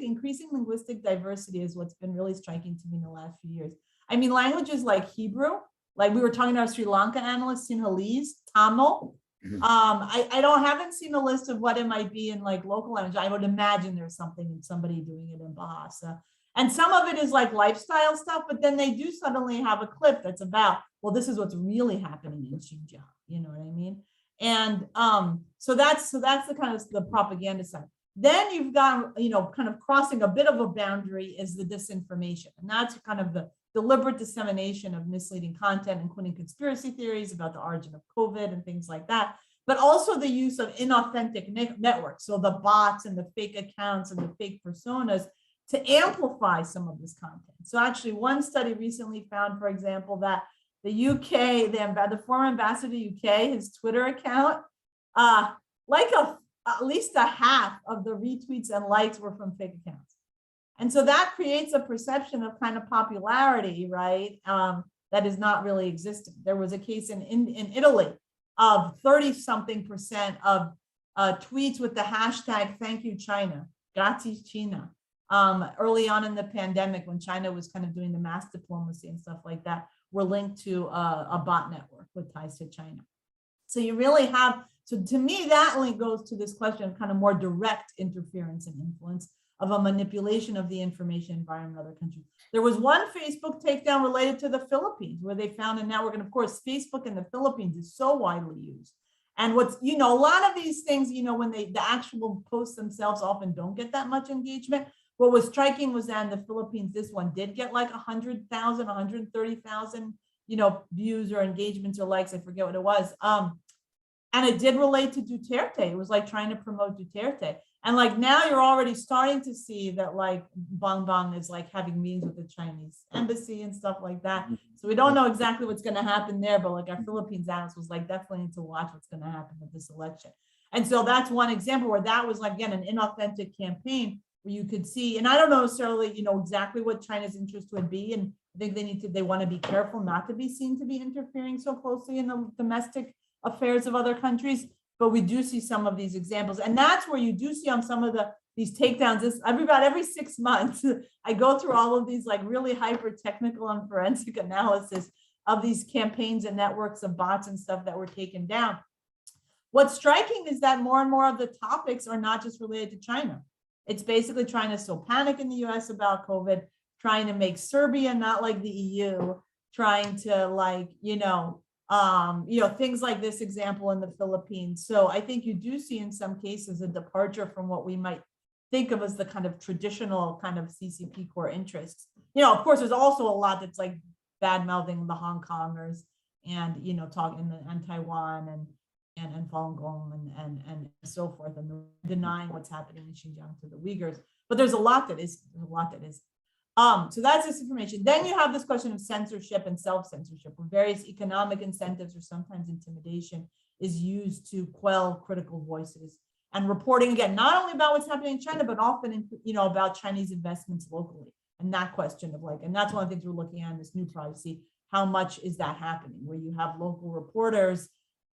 increasing linguistic diversity is what's been really striking to me in the last few years. I mean, languages like Hebrew, like we were talking to our Sri Lanka analyst, Sinhalese, Tamil. I haven't seen a list of what it might be in local language. I would imagine there's somebody doing it in Bahasa. And some of it is lifestyle stuff, but then they do suddenly have a clip that's about, well, this is what's really happening in Xinjiang. You know what I mean? And so that's the kind of the propaganda side. Then you've got, kind of crossing a bit of a boundary is the disinformation. And that's kind of the deliberate dissemination of misleading content, including conspiracy theories about the origin of COVID and things like that, but also the use of inauthentic networks. So the bots and the fake accounts and the fake personas to amplify some of this content. So actually one study recently found, for example, that the UK, the former ambassador to UK, his Twitter account, at least a half of the retweets and likes were from fake accounts. And so that creates a perception of kind of popularity, right? That is not really existing. There was a case in Italy of 30-something% of tweets with the hashtag "Thank you China," Grazie China, early on in the pandemic when China was kind of doing the mass diplomacy and stuff like that, were linked to a bot network with ties to China. So you really have, so to me, that link goes to this question of kind of more direct interference and influence of a manipulation of the information environment in other countries. There was one Facebook takedown related to the Philippines where they found a network, and of course, Facebook in the Philippines is so widely used. And what's, a lot of these things, when the actual posts themselves often don't get that much engagement. What was striking was that in the Philippines, this one did get 100,000, 130,000, views or engagements or likes, I forget what it was. And it did relate to Duterte. It was trying to promote Duterte. And now you're already starting to see that Bang Bang is having meetings with the Chinese embassy and stuff like that. So we don't know exactly what's going to happen there, but our Philippines analyst was definitely need to watch what's going to happen with this election. And so that's one example where that was again, an inauthentic campaign where you could see, and I don't know necessarily, exactly what China's interest would be. And I think they want to be careful not to be seen to be interfering so closely in the domestic affairs of other countries. But we do see some of these examples. And that's where you do see on some of these takedowns, about every 6 months, I go through all of these really hyper technical and forensic analysis of these campaigns and networks of bots and stuff that were taken down. What's striking is that more and more of the topics are not just related to China. It's basically trying to sow panic in the US about COVID, trying to make Serbia not like the EU, trying to things like this example in the Philippines. So I think you do see in some cases a departure from what we might think of as the kind of traditional kind of CCP core interests. Of course, there's also a lot that's bad mouthing the Hong Kongers and, talking and Taiwan and Falun Gong and so forth, and denying what's happening in Xinjiang to the Uyghurs. But there's a lot that is. So that's this information. Then you have this question of censorship and self-censorship, where various economic incentives or sometimes intimidation is used to quell critical voices. And reporting, again, not only about what's happening in China, but often, about Chinese investments locally. And that question of and that's one of the things we're looking at in this new privacy. How much is that happening? Where you have local reporters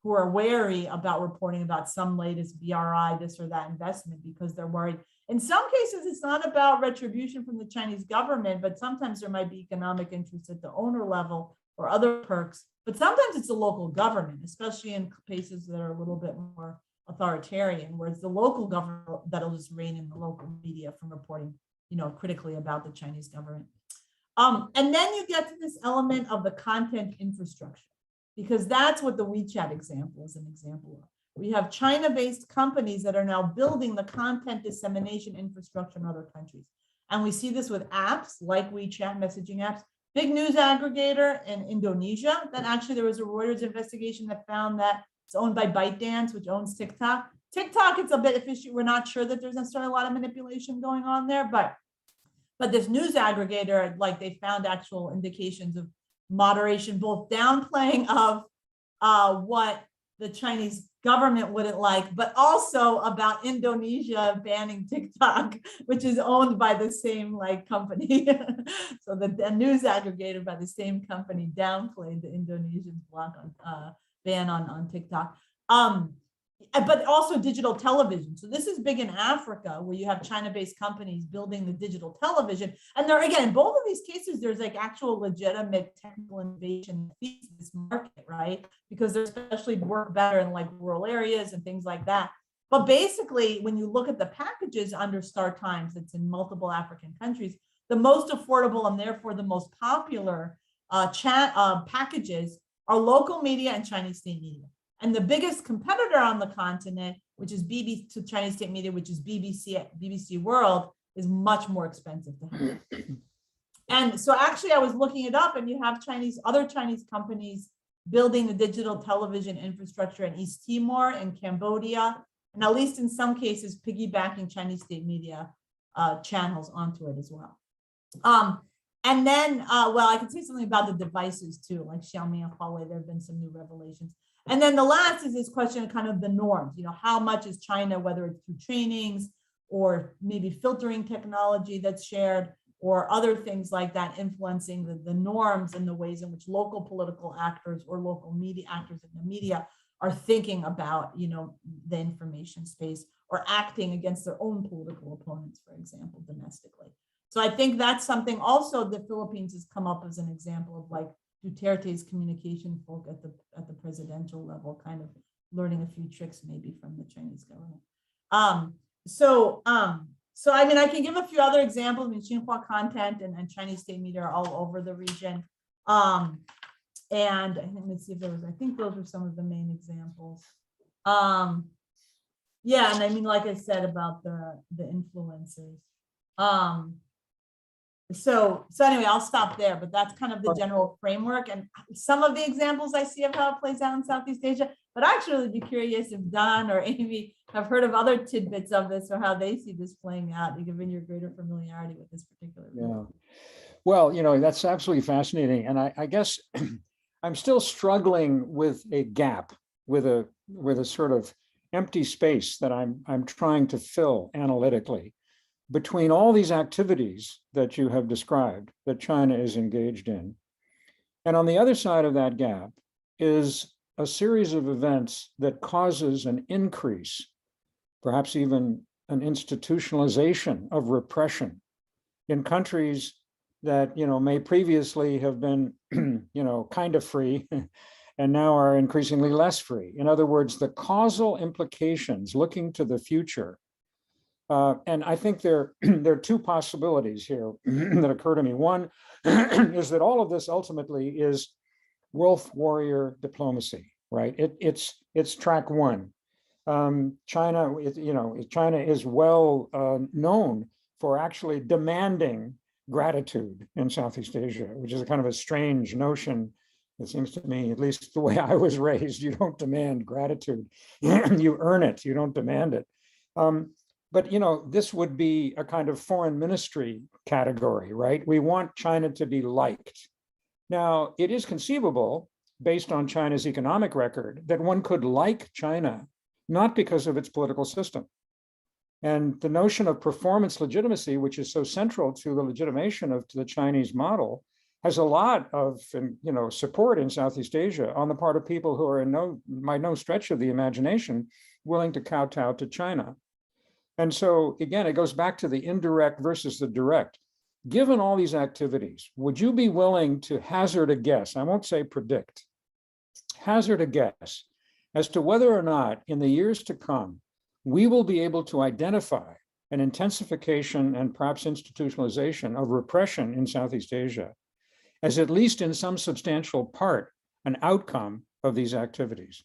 who are wary about reporting about some latest BRI, this or that investment, because they're worried. In some cases, it's not about retribution from the Chinese government, but sometimes there might be economic interests at the owner level or other perks. But sometimes it's the local government, especially in places that are a little bit more authoritarian, where it's the local government that'll just rein in the local media from reporting, critically about the Chinese government. And then you get to this element of the content infrastructure, because that's what the Wechat example is an example of. We have China-based companies that are now building the content dissemination infrastructure in other countries. And we see this with apps like WeChat messaging apps. Big news aggregator in Indonesia, that actually there was a Reuters investigation that found that it's owned by ByteDance, which owns TikTok. TikTok, it's a bit fishy. We're not sure that there's necessarily a lot of manipulation going on there, but this news aggregator, like they found actual indications of moderation, both downplaying of what the Chinese government wouldn't like, but also about Indonesia banning TikTok, which is owned by the same like company. So the news aggregator by the same company downplayed the Indonesian block on ban on TikTok. But also digital television. So this is big in Africa, where you have China-based companies building the digital television. And there, again, in both of these cases, there's like actual legitimate technical innovation that feeds this market, right? Because they especially work better in like rural areas and things like that. But basically, when you look at the packages under Star Times, it's in multiple African countries, the most affordable and therefore the most popular packages are local media and Chinese state media. And the biggest competitor on the continent, which is BBC to Chinese state media, which is BBC World, is much more expensive to have. And so actually I was looking it up, and you have other Chinese companies building the digital television infrastructure in East Timor and Cambodia, and at least in some cases, piggybacking Chinese state media channels onto it as well. And then, well, I can say something about the devices too, like Xiaomi and Huawei. There have been some new revelations. And then the last is this question of kind of the norms, how much is China, whether it's through trainings or maybe filtering technology that's shared or other things like that, influencing the norms and the ways in which local political actors or local media actors in the media are thinking about, the information space or acting against their own political opponents, for example, domestically. So I think that's something also the Philippines has come up as an example of like Duterte's communication folk at the presidential level, kind of learning a few tricks maybe from the Chinese government. So I mean, I can give a few other examples. I mean, Xinhua content and Chinese state media are all over the region. And let me see if I think those are some of the main examples. Yeah, and I mean, like I said about the influencers. So anyway, I'll stop there, but that's kind of the general framework and some of the examples I see of how it plays out in Southeast Asia. But actually, I'd be curious if Don or Amy have heard of other tidbits of this or how they see this playing out, given your greater familiarity with this particular. Yeah. Well, that's absolutely fascinating, and I guess I'm still struggling with a gap, with a sort of empty space that I'm trying to fill analytically between all these activities that you have described that China is engaged in. And on the other side of that gap is a series of events that causes an increase, perhaps even an institutionalization of repression in countries that, may previously have been, kind of free and now are increasingly less free. In other words, the causal implications looking to the future. And I think there are two possibilities here that occur to me. One is that all of this ultimately is wolf warrior diplomacy, right? It's track one. China is well known for actually demanding gratitude in Southeast Asia, which is a kind of a strange notion. It seems to me, at least the way I was raised, you don't demand gratitude, you earn it, you don't demand it. But this would be a kind of foreign ministry category, right? We want China to be liked. Now, it is conceivable, based on China's economic record, that one could like China, not because of its political system. And the notion of performance legitimacy, which is so central to the legitimation of the Chinese model, has a lot of support in Southeast Asia on the part of people who are by no stretch of the imagination willing to kowtow to China. And so, again, it goes back to the indirect versus the direct. Given all these activities, would you be willing to hazard a guess? I won't say predict, hazard a guess as to whether or not in the years to come, we will be able to identify an intensification and perhaps institutionalization of repression in Southeast Asia as at least in some substantial part an outcome of these activities?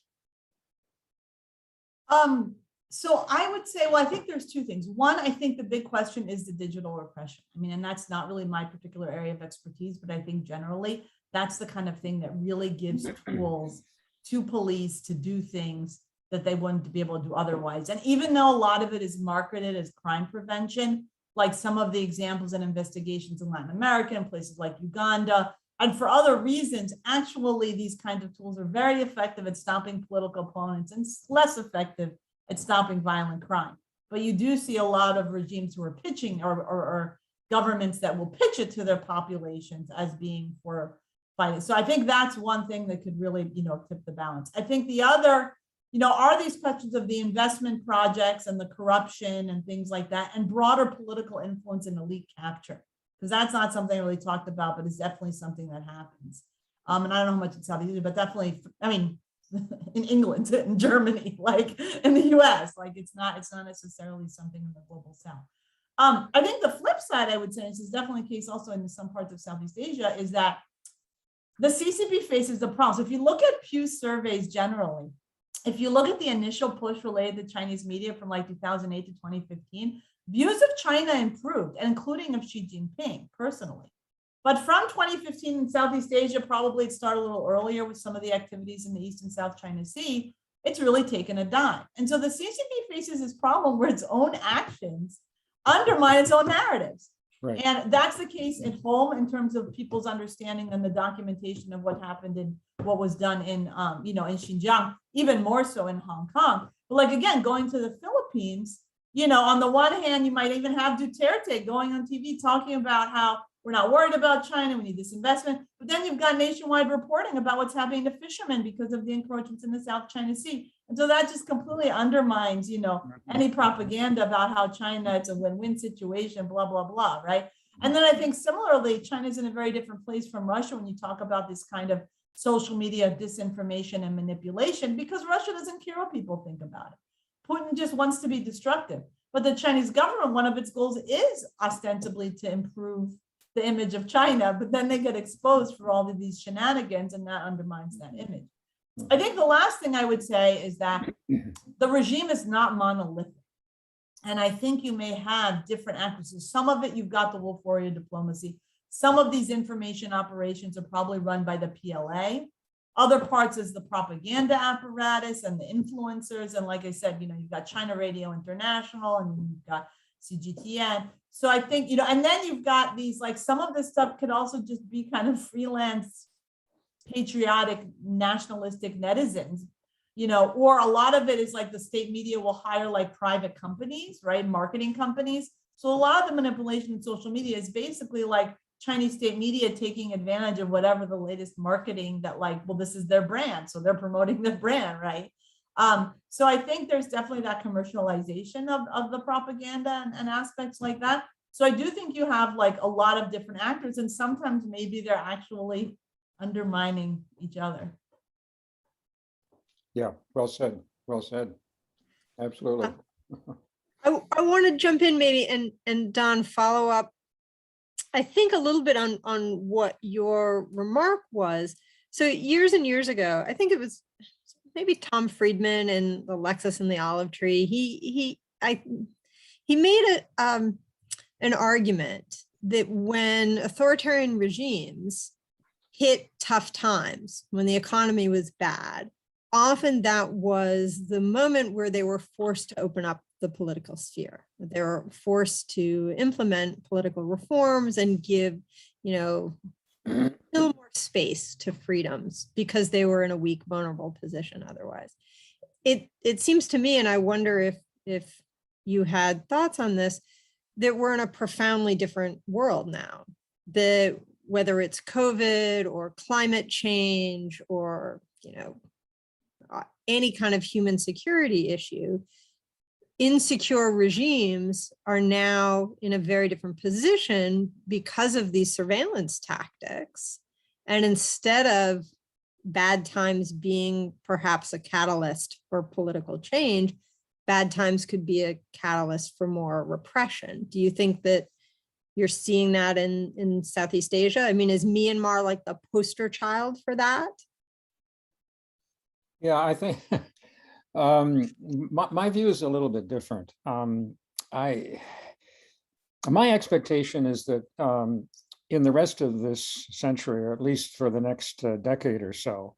So I would say, well, I think there's two things. One, I think the big question is the digital repression. I mean, and that's not really my particular area of expertise, but I think generally that's the kind of thing that really gives tools to police to do things that they wouldn't be able to do otherwise. And even though a lot of it is marketed as crime prevention, like some of the examples and investigations in Latin America and places like Uganda, and for other reasons, actually, these kinds of tools are very effective at stopping political opponents and less effective at stopping violent crime. But you do see a lot of regimes who are pitching or governments that will pitch it to their populations as being for fighting. So I think that's one thing that could really, tip the balance. I think the other, are these questions of the investment projects and the corruption and things like that, and broader political influence and elite capture, because that's not something really talked about, but it's definitely something that happens. And I don't know how much it's Southeast Asia, but definitely, I mean, in England, in Germany, like in the US, like it's not necessarily something in the global South. I think the flip side, I would say, this is definitely the case also in some parts of Southeast Asia, is that the CCP faces the problem. So if you look at Pew surveys generally, if you look at the initial push related to Chinese media from like 2008 to 2015, views of China improved, including of Xi Jinping personally. But from 2015 in Southeast Asia, probably it started a little earlier with some of the activities in the East and South China Sea, it's really taken a dive. And so the CCP faces this problem where its own actions undermine its own narratives. Right. And that's the case at home in terms of people's understanding and the documentation of what happened and what was done in, in Xinjiang, even more so in Hong Kong. But like, again, going to the Philippines, on the one hand, you might even have Duterte going on TV talking about how we're not worried about China, we need this investment. But then you've got nationwide reporting about what's happening to fishermen because of the encroachments in the South China Sea. And so that just completely undermines, any propaganda about how China, it's a win-win situation, blah, blah, blah, right? And then I think similarly, China's in a very different place from Russia when you talk about this kind of social media disinformation and manipulation, because Russia doesn't care what people think about it. Putin just wants to be destructive. But the Chinese government, one of its goals is ostensibly to improve the image of China, but then they get exposed for all of these shenanigans, and that undermines that image. I think the last thing I would say is that the regime is not monolithic. And I think you may have different actors. Some of it, you've got the wolf warrior diplomacy. Some of these information operations are probably run by the PLA. Other parts is the propaganda apparatus and the influencers. And like I said, you've got China Radio International and you've got CGTN. So I think, and then you've got these, like some of this stuff could also just be kind of freelance, patriotic, nationalistic netizens, or a lot of it is like the state media will hire like private companies, right? Marketing companies. So a lot of the manipulation in social media is basically like Chinese state media taking advantage of whatever the latest marketing that like, well, this is their brand. So they're promoting their brand, right? So I think there's definitely that commercialization of the propaganda and aspects like that. So I do think you have like a lot of different actors, and sometimes maybe they're actually undermining each other. Yeah, well said. Well said. Absolutely. I want to jump in maybe and Don, follow up, I think a little bit on what your remark was. So years and years ago, I think it was maybe Tom Friedman and the Lexus and the Olive Tree. He made an argument that when authoritarian regimes hit tough times, when the economy was bad, often that was the moment where they were forced to open up the political sphere. They were forced to implement political reforms and give, a little more space to freedoms because they were in a weak, vulnerable position otherwise. It seems to me, and I wonder if you had thoughts on this, that we're in a profoundly different world now. That whether it's COVID or climate change or, any kind of human security issue, insecure regimes are now in a very different position because of these surveillance tactics. And instead of bad times being perhaps a catalyst for political change, bad times could be a catalyst for more repression. Do you think that you're seeing that in Southeast Asia? I mean, is Myanmar like the poster child for that? Yeah, I think My view is a little bit different. My expectation is that in the rest of this century, or at least for the next decade or so,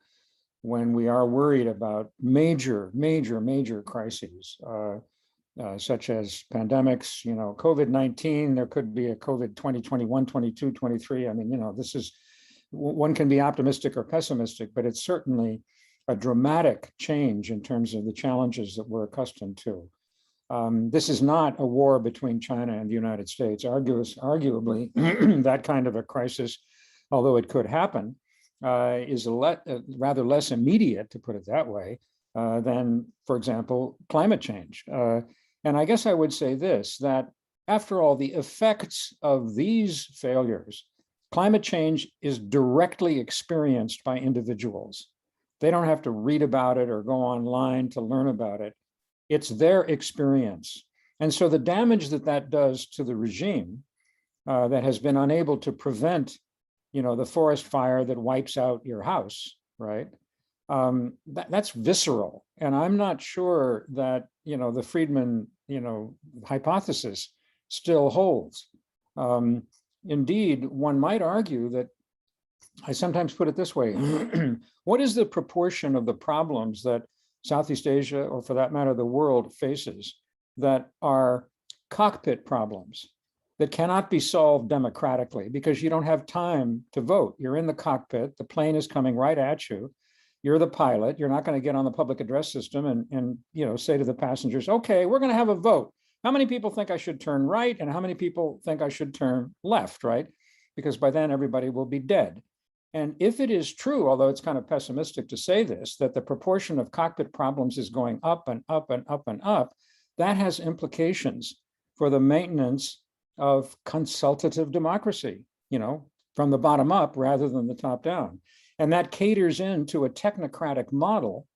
when we are worried about major crises, such as pandemics, COVID-19, there could be a COVID 2021, 22, 23. I mean, this is, one can be optimistic or pessimistic, but it's certainly a dramatic change in terms of the challenges that we're accustomed to. This is not a war between China and the United States. Arguably, that kind of a crisis, although it could happen, is rather less immediate, to put it that way, than, for example, climate change. And I guess I would say this, that after all, the effects of these failures, climate change is directly experienced by individuals. They don't have to read about it or go online to learn about it. It's their experience. And so the damage that does to the regime that has been unable to prevent, the forest fire that wipes out your house, right? That's visceral. And I'm not sure that, the Friedman, hypothesis still holds. Indeed, one might argue that, I sometimes put it this way, what is the proportion of the problems that Southeast Asia, or for that matter, the world faces, that are cockpit problems that cannot be solved democratically because you don't have time to vote? You're in the cockpit, the plane is coming right at you, you're the pilot, you're not going to get on the public address system and say to the passengers, okay, we're going to have a vote. How many people think I should turn right and how many people think I should turn left, right? Because by then everybody will be dead. And if it is true, although it's kind of pessimistic to say this, that the proportion of cockpit problems is going up and up and up and up, that has implications for the maintenance of consultative democracy, from the bottom up rather than the top down. And that caters into a technocratic model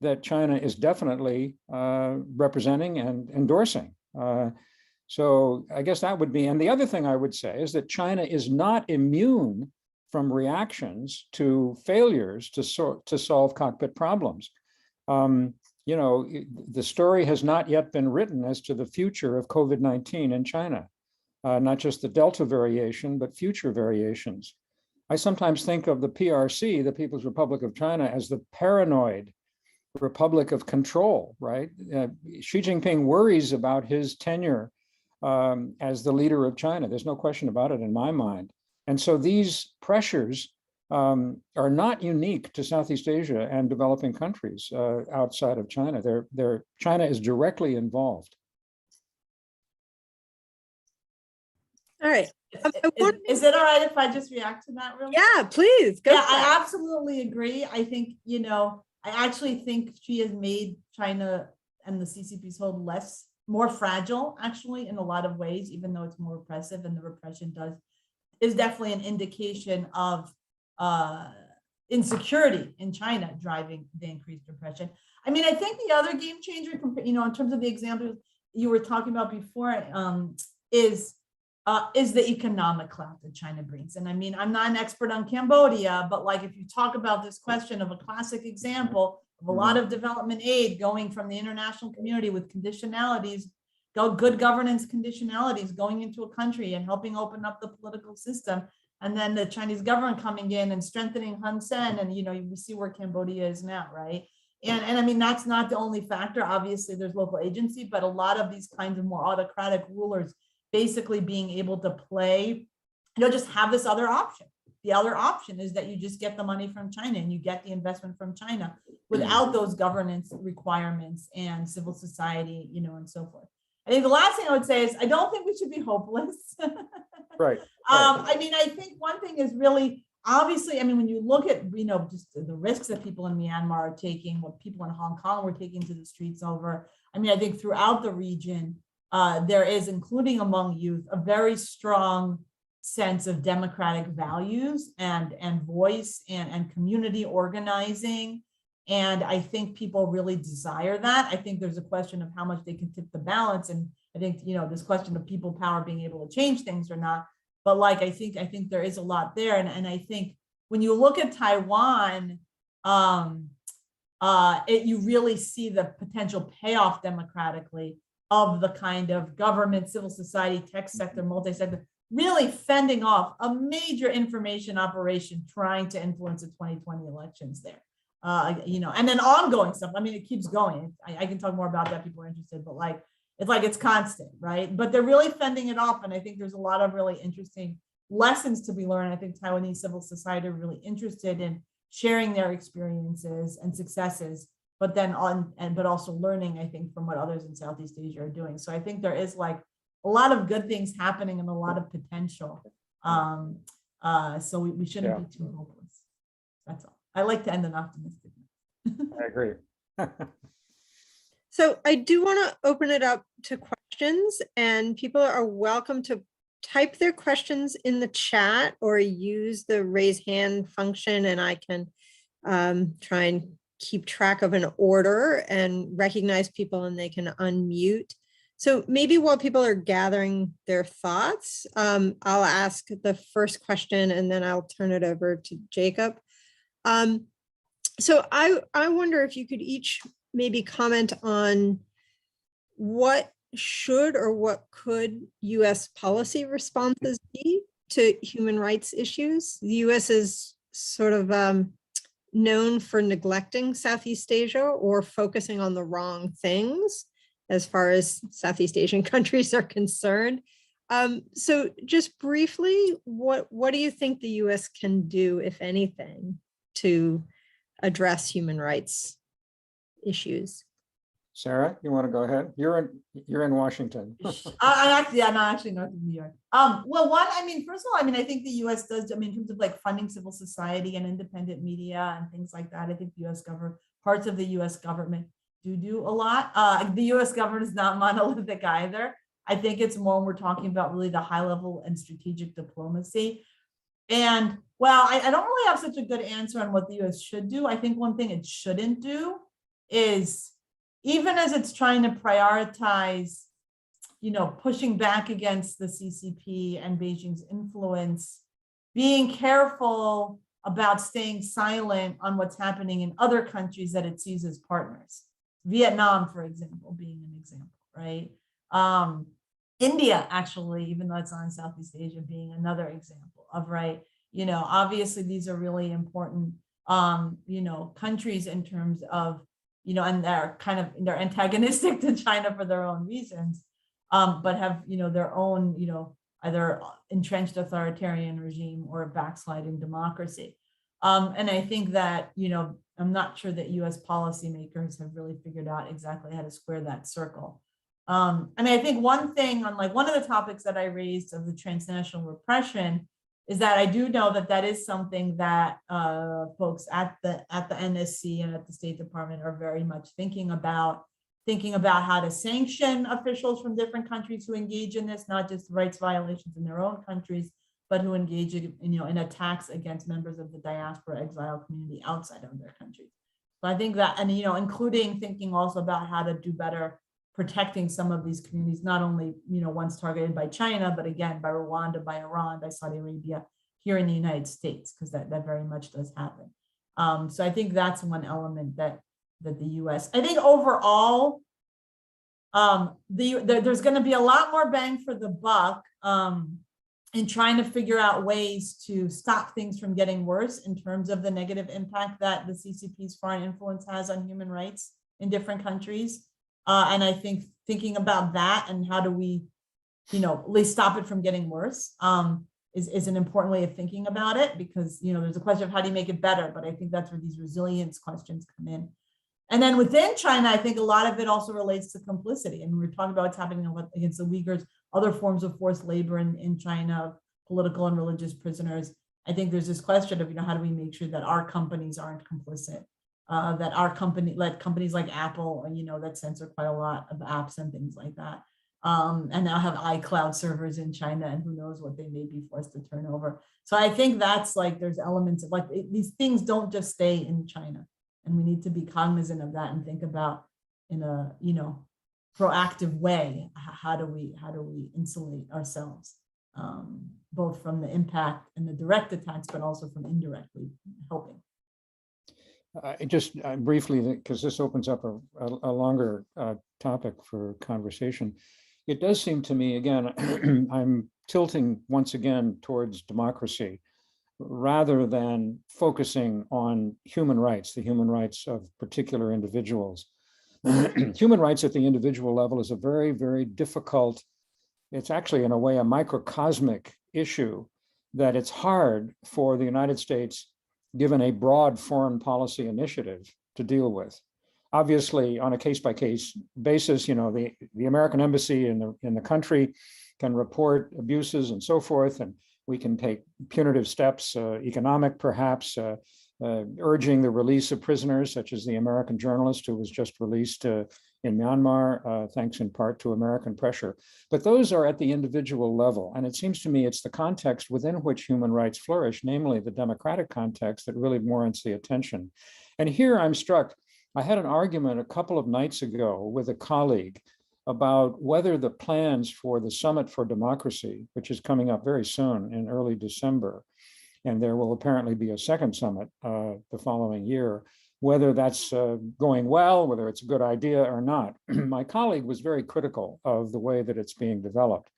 that China is definitely representing and endorsing. So I guess that would be, and the other thing I would say is that China is not immune from reactions to failures to solve cockpit problems. The story has not yet been written as to the future of COVID-19 in China, not just the Delta variation, but future variations. I sometimes think of the PRC, the People's Republic of China, as the paranoid republic of control, right? Xi Jinping worries about his tenure as the leader of China. There's no question about it in my mind. And so these pressures are not unique to Southeast Asia and developing countries outside of China. China is directly involved. All right. Is it all right if I just react to that real quick? Yeah, please. Go. Yeah, I absolutely agree. I think, I actually think she has made China and the CCP's hold more fragile, actually, in a lot of ways, even though it's more repressive, and the repression is definitely an indication of insecurity in China driving the increased repression. I mean, I think the other game changer, in terms of the example you were talking about before, is the economic clout that China brings. And I mean, I'm not an expert on Cambodia, but like if you talk about this question of a classic example of a lot of development aid going from the international community with conditionalities, good governance conditionalities going into a country and helping open up the political system, and then the Chinese government coming in and strengthening Hun Sen, and we see where Cambodia is now, right? And I mean, that's not the only factor. Obviously, there's local agency, but a lot of these kinds of more autocratic rulers basically being able to play, just have this other option. The other option is that you just get the money from China and you get the investment from China without those governance requirements and civil society, and so forth. I think the last thing I would say is I don't think we should be hopeless. Right. I mean, I think one thing is really, obviously, I mean, when you look at, just the risks that people in Myanmar are taking, what people in Hong Kong were taking to the streets over, I mean, I think throughout the region, there is, including among youth, a very strong sense of democratic values and voice and community organizing. And I think people really desire that. I think there's a question of how much they can tip the balance. And I think, this question of people power being able to change things or not. But I think there is a lot there. And I think when you look at Taiwan, you really see the potential payoff democratically of the kind of government, civil society, tech sector, multi-sector, really fending off a major information operation trying to influence the 2020 elections there. And then ongoing stuff. I mean, it keeps going. I can talk more about that. People are interested, but it's constant, right? But they're really fending it off. And I think there's a lot of really interesting lessons to be learned. I think Taiwanese civil society are really interested in sharing their experiences and successes, but also learning, I think, from what others in Southeast Asia are doing. So I think there is a lot of good things happening and a lot of potential. So we shouldn't be too hopeless. That's all. I like to end on optimistic. I agree. So I do want to open it up to questions, and people are welcome to type their questions in the chat or use the raise hand function, and I can try and keep track of an order and recognize people, and they can unmute. So maybe while people are gathering their thoughts, I'll ask the first question and then I'll turn it over to Jacob. So I wonder if you could each maybe comment on what should or what could US policy responses be to human rights issues. The US is sort of known for neglecting Southeast Asia or focusing on the wrong things as far as Southeast Asian countries are concerned. So just briefly, what do you think the US can do, if anything, to address human rights issues? Sarah, you want to go ahead? You're in Washington. I'm actually north of New York. First of all, I think the U.S. does. In terms of funding civil society and independent media and things like that, I think the U.S. parts of the U.S. government do a lot. The U.S. government is not monolithic either. I think it's more when we're talking about really the high level and strategic diplomacy. And I don't really have such a good answer on what the U.S. should do. I think one thing it shouldn't do is, even as it's trying to prioritize, pushing back against the CCP and Beijing's influence, being careful about staying silent on what's happening in other countries that it sees as partners. Vietnam, for example, being an example, right? India, actually, even though it's not in Southeast Asia, being another example of, right? Obviously these are really important, countries in terms of, and they're antagonistic to China for their own reasons, but have, their own, either entrenched authoritarian regime or backsliding democracy. And I think that, I'm not sure that US policymakers have really figured out exactly how to square that circle. I think one thing on one of the topics that I raised of the transnational repression is that I do know that is something that folks at the NSC and at the State Department are very much thinking about how to sanction officials from different countries who engage in this, not just rights violations in their own countries, but who engage in attacks against members of the diaspora exile community outside of their countries. So I think that, and including thinking also about how to do better protecting some of these communities, not only ones targeted by China, but again by Rwanda, by Iran, by Saudi Arabia, here in the United States, because that very much does happen. So I think that's one element that the U.S. I think overall, there's going to be a lot more bang for the buck in trying to figure out ways to stop things from getting worse in terms of the negative impact that the CCP's foreign influence has on human rights in different countries. And I think thinking about that and how do we, at least stop it from getting worse is an important way of thinking about it, because, there's a question of how do you make it better, but I think that's where these resilience questions come in. And then within China, I think a lot of it also relates to complicity. And we're talking about what's happening against the Uyghurs, other forms of forced labor in China, political and religious prisoners. I think there's this question of, how do we make sure that our companies aren't complicit? That our companies like Apple, that censor quite a lot of apps and things like that, and now have iCloud servers in China, and who knows what they may be forced to turn over. So I think that's there's elements of these things don't just stay in China, and we need to be cognizant of that and think about in a proactive way how do we insulate ourselves, both from the impact and the direct attacks, but also from indirectly helping. Just briefly, because this opens up a longer topic for conversation. It does seem to me, again, I'm tilting once again towards democracy rather than focusing on human rights, the human rights of particular individuals. Human rights at the individual level is a very, very difficult, it's actually in a way a microcosmic issue that it's hard for the United States, given a broad foreign policy initiative, to deal with. Obviously, on a case-by-case basis, you know, the American embassy in the country can report abuses and so forth, and we can take punitive steps, economic perhaps, urging the release of prisoners, such as the American journalist who was just released in Myanmar, thanks in part to American pressure. But those are at the individual level. And it seems to me it's the context within which human rights flourish, namely the democratic context, that really warrants the attention. And here I'm struck. I had an argument a couple of nights ago with a colleague about whether the plans for the Summit for Democracy, which is coming up very soon in early December, and there will apparently be a second summit the following year, whether that's going well, whether it's a good idea or not. My colleague was very critical of the way that it's being developed.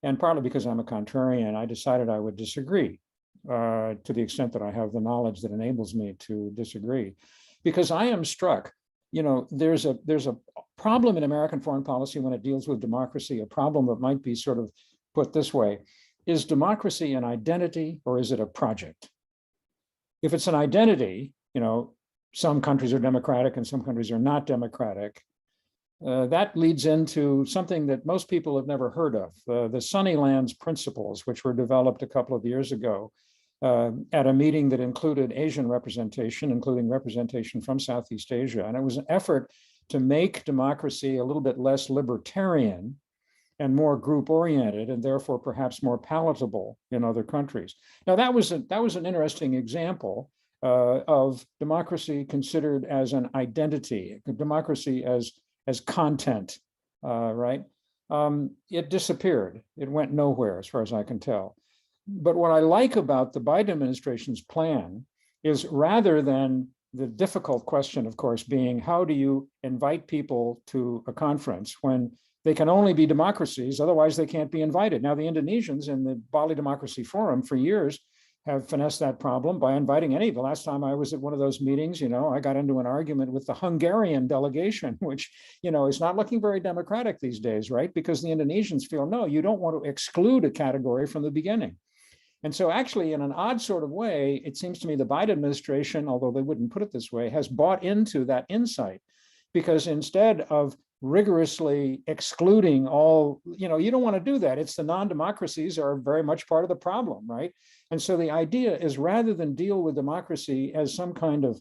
And partly because I'm a contrarian, I decided I would disagree to the extent that I have the knowledge that enables me to disagree. Because I am struck, you know, there's a problem in American foreign policy when it deals with democracy, a problem that might be sort of put this way. Is democracy an identity or is it a project? If it's an identity, you know, some countries are democratic and some countries are not democratic. That leads into something that most people have never heard of, the Sunnylands principles, which were developed a couple of years ago at a meeting that included Asian representation, including representation from Southeast Asia. And it was an effort to make democracy a little bit less libertarian and more group-oriented, and therefore perhaps more palatable in other countries. Now that was an interesting example of democracy considered as an identity, democracy as content, right? It disappeared. It went nowhere, as far as I can tell. But what I like about the Biden administration's plan is, rather than the difficult question, of course, being how do you invite people to a conference when they can only be democracies, otherwise they can't be invited. Now, the Indonesians in the Bali Democracy Forum for years have finessed that problem by inviting any. The last time I was at one of those meetings, you know, I got into an argument with the Hungarian delegation, which, you know, is not looking very democratic these days, right? Because the Indonesians feel, no, you don't want to exclude a category from the beginning. And so actually, in an odd sort of way, it seems to me the Biden administration, although they wouldn't put it this way, has bought into that insight, because instead of rigorously excluding all, you know, you don't want to do that. It's the non-democracies are very much part of the problem, right? And so the idea is, rather than deal with democracy as some kind of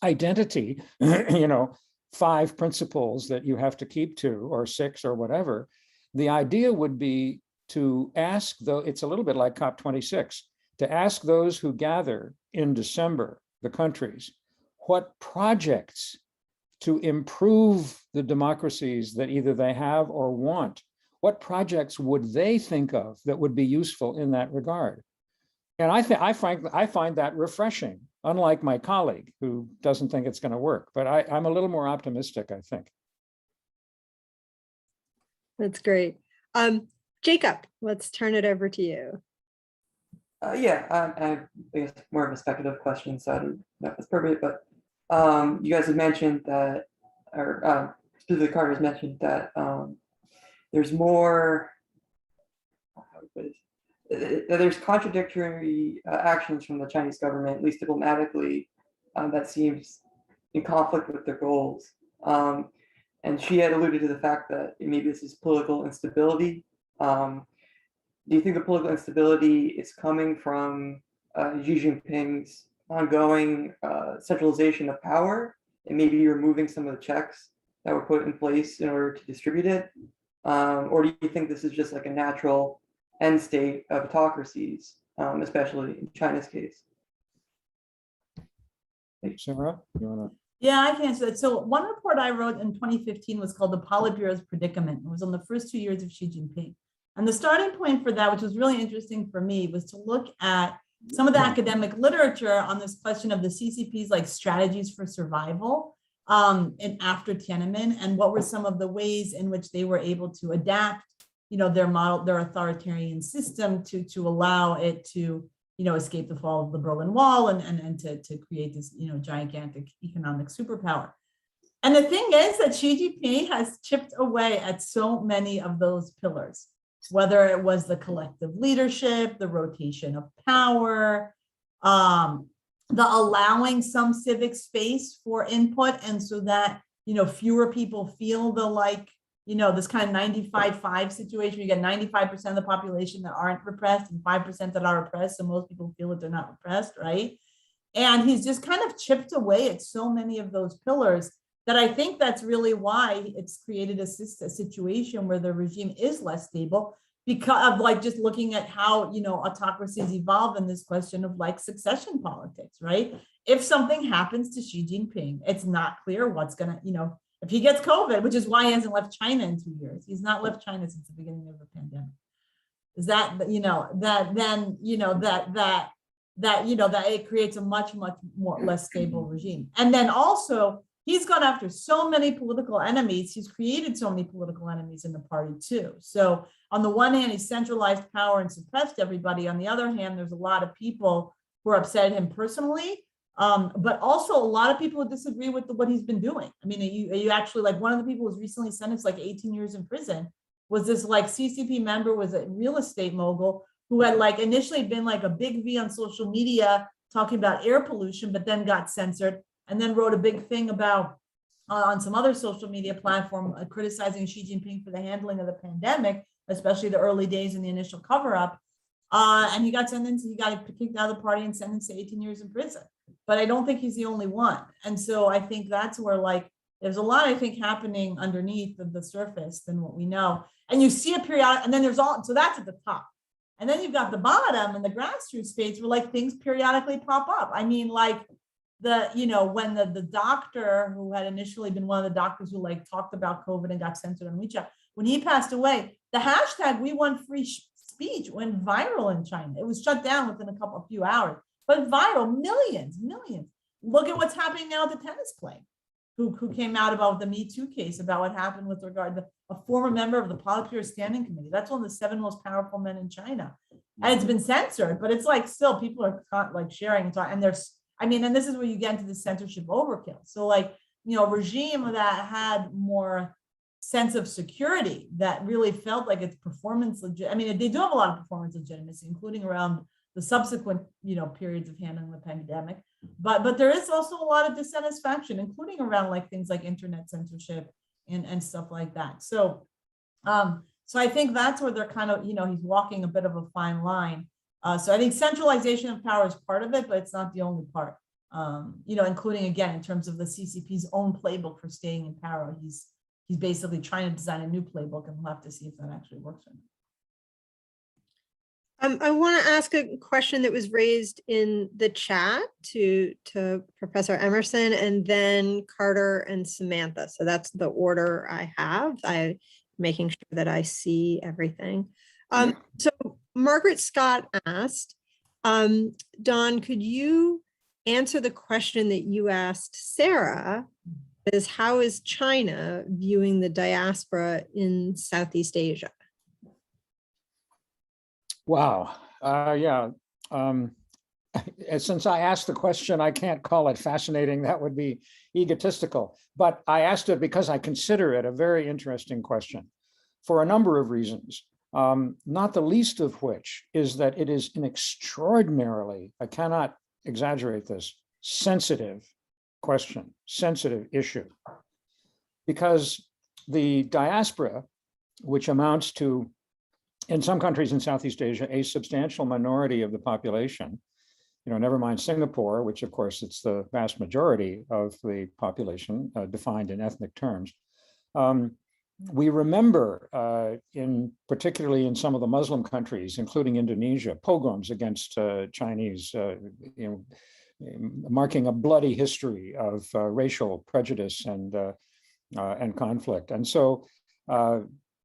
identity, you know, 5 principles that you have to keep to, or 6 or whatever, the idea would be to ask, though it's a little bit like COP26, to ask those who gather in December, the countries, what projects to improve the democracies that either they have or want, what projects would they think of that would be useful in that regard? And I find that refreshing, unlike my colleague who doesn't think it's going to work. But I'm a little more optimistic, I think. That's great. Jacob, let's turn it over to you. I guess more of a speculative question, so I don't know if it's appropriate, but you guys have mentioned that, or specifically Carter has mentioned that there's more, there's contradictory actions from the Chinese government, at least diplomatically, that seems in conflict with their goals. And she had alluded to the fact that maybe this is political instability. Do you think the political instability is coming from Xi Jinping's ongoing centralization of power, and maybe removing some of the checks that were put in place in order to distribute it? Or do you think this is just like a natural end state of autocracies, especially in China's case? Sarah, you want to? Yeah, I can answer that. So one report I wrote in 2015 was called the Politburo's Predicament. It was on the first 2 years of Xi Jinping. And the starting point for that, which was really interesting for me, was to look at some of the academic literature on this question of the CCP's like strategies for survival and after Tiananmen, and what were some of the ways in which they were able to adapt, their model, their authoritarian system to allow it to, escape the fall of the Berlin Wall and to create this, gigantic economic superpower. And the thing is that Xi Jinping has chipped away at so many of those pillars, whether it was the collective leadership, the rotation of power, the allowing some civic space for input. And so that, fewer people feel the this kind of 95-5 situation. You get 95% of the population that aren't repressed and 5% that are repressed. So most people feel that they're not repressed, right? And he's just kind of chipped away at so many of those pillars that I think that's really why it's created a situation where the regime is less stable, because of just looking at how, autocracies evolve in this question of succession politics, right? If something happens to Xi Jinping, it's not clear what's gonna, if he gets COVID, which is why he hasn't left China in 2 years. He's not left China since the beginning of the pandemic. Is that, that it creates a much more less stable regime. And then also, he's gone after so many political enemies. He's created so many political enemies in the party too. So on the one hand, he centralized power and suppressed everybody. On the other hand, there's a lot of people who are upset at him personally, but also a lot of people who disagree with what he's been doing. I mean, you actually, one of the people who was recently sentenced 18 years in prison was this CCP member, was a real estate mogul who had initially been a big V on social media talking about air pollution, but then got censored, and then wrote a big thing about on some other social media platform criticizing Xi Jinping for the handling of the pandemic, especially the early days in the initial cover-up. And he got sentenced, he got kicked out of the party and sentenced to 18 years in prison. But I don't think he's the only one. And so I think that's where there's a lot, I think, happening underneath of the surface than what we know. And you see a periodic, and then so that's at the top. And then you've got the bottom and the grassroots states where things periodically pop up. I mean, when the doctor who had initially been one of the doctors who talked about COVID and got censored on Wechat, when he passed away, the hashtag "We Want Free Speech" went viral in China. It was shut down within a few hours, but viral, millions. Look at what's happening now at the tennis player, who came out about the Me Too case, about what happened with regard to a former member of the Politburo Standing Committee. That's one of the 7 most powerful men in China, and it's been censored, but it's still people are sharing and talking, and there's. I mean, and this is where you get into the censorship overkill. So a regime that had more sense of security, that really felt like its performance legit. I mean, they do have a lot of performance legitimacy, including around the subsequent, periods of handling the pandemic. But there is also a lot of dissatisfaction, including around things like internet censorship and stuff like that. So, so I think that's where they're kind of, he's walking a bit of a fine line. So I think centralization of power is part of it, but it's not the only part. Including, again, in terms of the CCP's own playbook for staying in power. He's basically trying to design a new playbook, and we'll have to see if that actually works or not. I want to ask a question that was raised in the chat to Professor Emerson, and then Carter and Samantha. So that's the order I have. I'm making sure that I see everything. So Margaret Scott asked, Don, could you answer the question that you asked Sarah, is how is China viewing the diaspora in Southeast Asia? Wow. Yeah. Since I asked the question, I can't call it fascinating. That would be egotistical. But I asked it because I consider it a very interesting question for a number of reasons. Not the least of which is that it is an extraordinarily, I cannot exaggerate this, sensitive question, sensitive issue. Because the diaspora, which amounts to, in some countries in Southeast Asia, a substantial minority of the population, never mind Singapore, which of course it's the vast majority of the population defined in ethnic terms. We remember, particularly in some of the Muslim countries, including Indonesia, pogroms against Chinese, marking a bloody history of racial prejudice and conflict. And so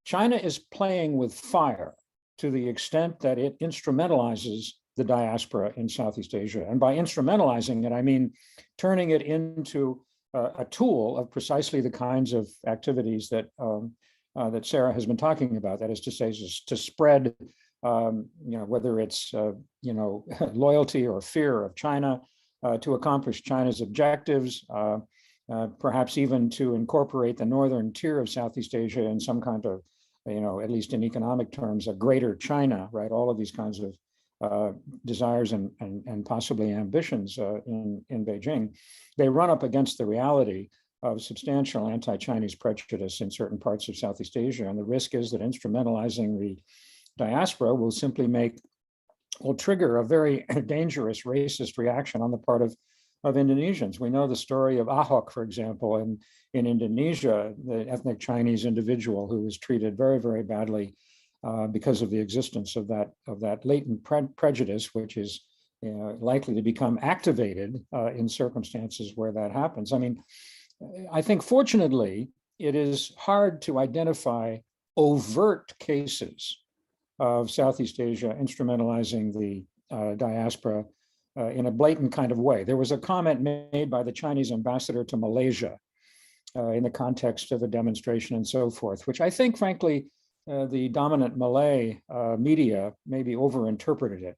China is playing with fire to the extent that it instrumentalizes the diaspora in Southeast Asia. And by instrumentalizing it, I mean turning it into a tool of precisely the kinds of activities that that Sarah has been talking about. That is to say, to spread, whether it's loyalty or fear of China, to accomplish China's objectives, perhaps even to incorporate the northern tier of Southeast Asia in some kind of, at least in economic terms, a greater China, right? All of these kinds of desires and possibly ambitions in Beijing, they run up against the reality of substantial anti-Chinese prejudice in certain parts of Southeast Asia. And the risk is that instrumentalizing the diaspora will simply trigger a very dangerous racist reaction on the part of Indonesians. We know the story of Ahok, for example, in Indonesia, the ethnic Chinese individual who was treated very, very badly because of the existence of that latent prejudice, which is likely to become activated in circumstances where that happens. I mean, I think fortunately, it is hard to identify overt cases of Southeast Asia instrumentalizing the diaspora in a blatant kind of way. There was a comment made by the Chinese ambassador to Malaysia in the context of a demonstration and so forth, which I think, frankly, the dominant Malay media maybe overinterpreted it.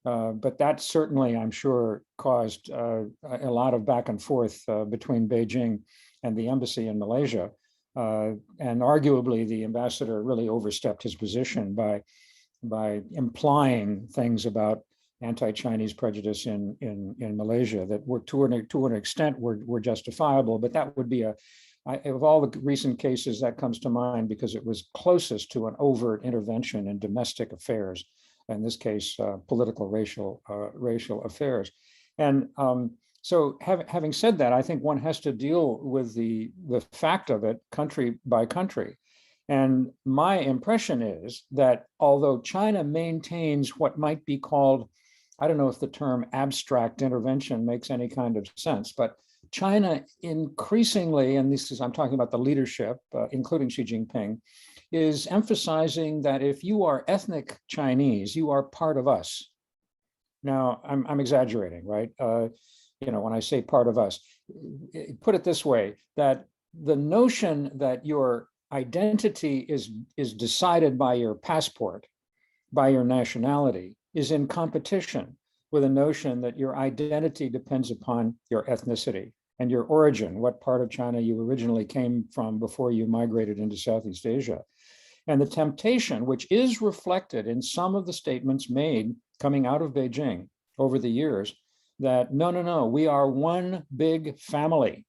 But that certainly, I'm sure, caused a lot of back and forth between Beijing and the embassy in Malaysia. And arguably, the ambassador really overstepped his position by implying things about anti-Chinese prejudice in Malaysia that were to an extent were justifiable. But that would be of all the recent cases, that comes to mind because it was closest to an overt intervention in domestic affairs. In this case, political racial affairs. And so having said that, I think one has to deal with the fact of it country by country. And my impression is that although China maintains what might be called, I don't know if the term abstract intervention makes any kind of sense, but China increasingly, and I'm talking about the leadership, including Xi Jinping, is emphasizing that if you are ethnic Chinese, you are part of us. Now, I'm exaggerating, right? When I say part of us, put it this way, that the notion that your identity is decided by your passport, by your nationality, is in competition with a notion that your identity depends upon your ethnicity and your origin, what part of China you originally came from before you migrated into Southeast Asia. And the temptation, which is reflected in some of the statements made coming out of Beijing over the years, that no, we are one big family.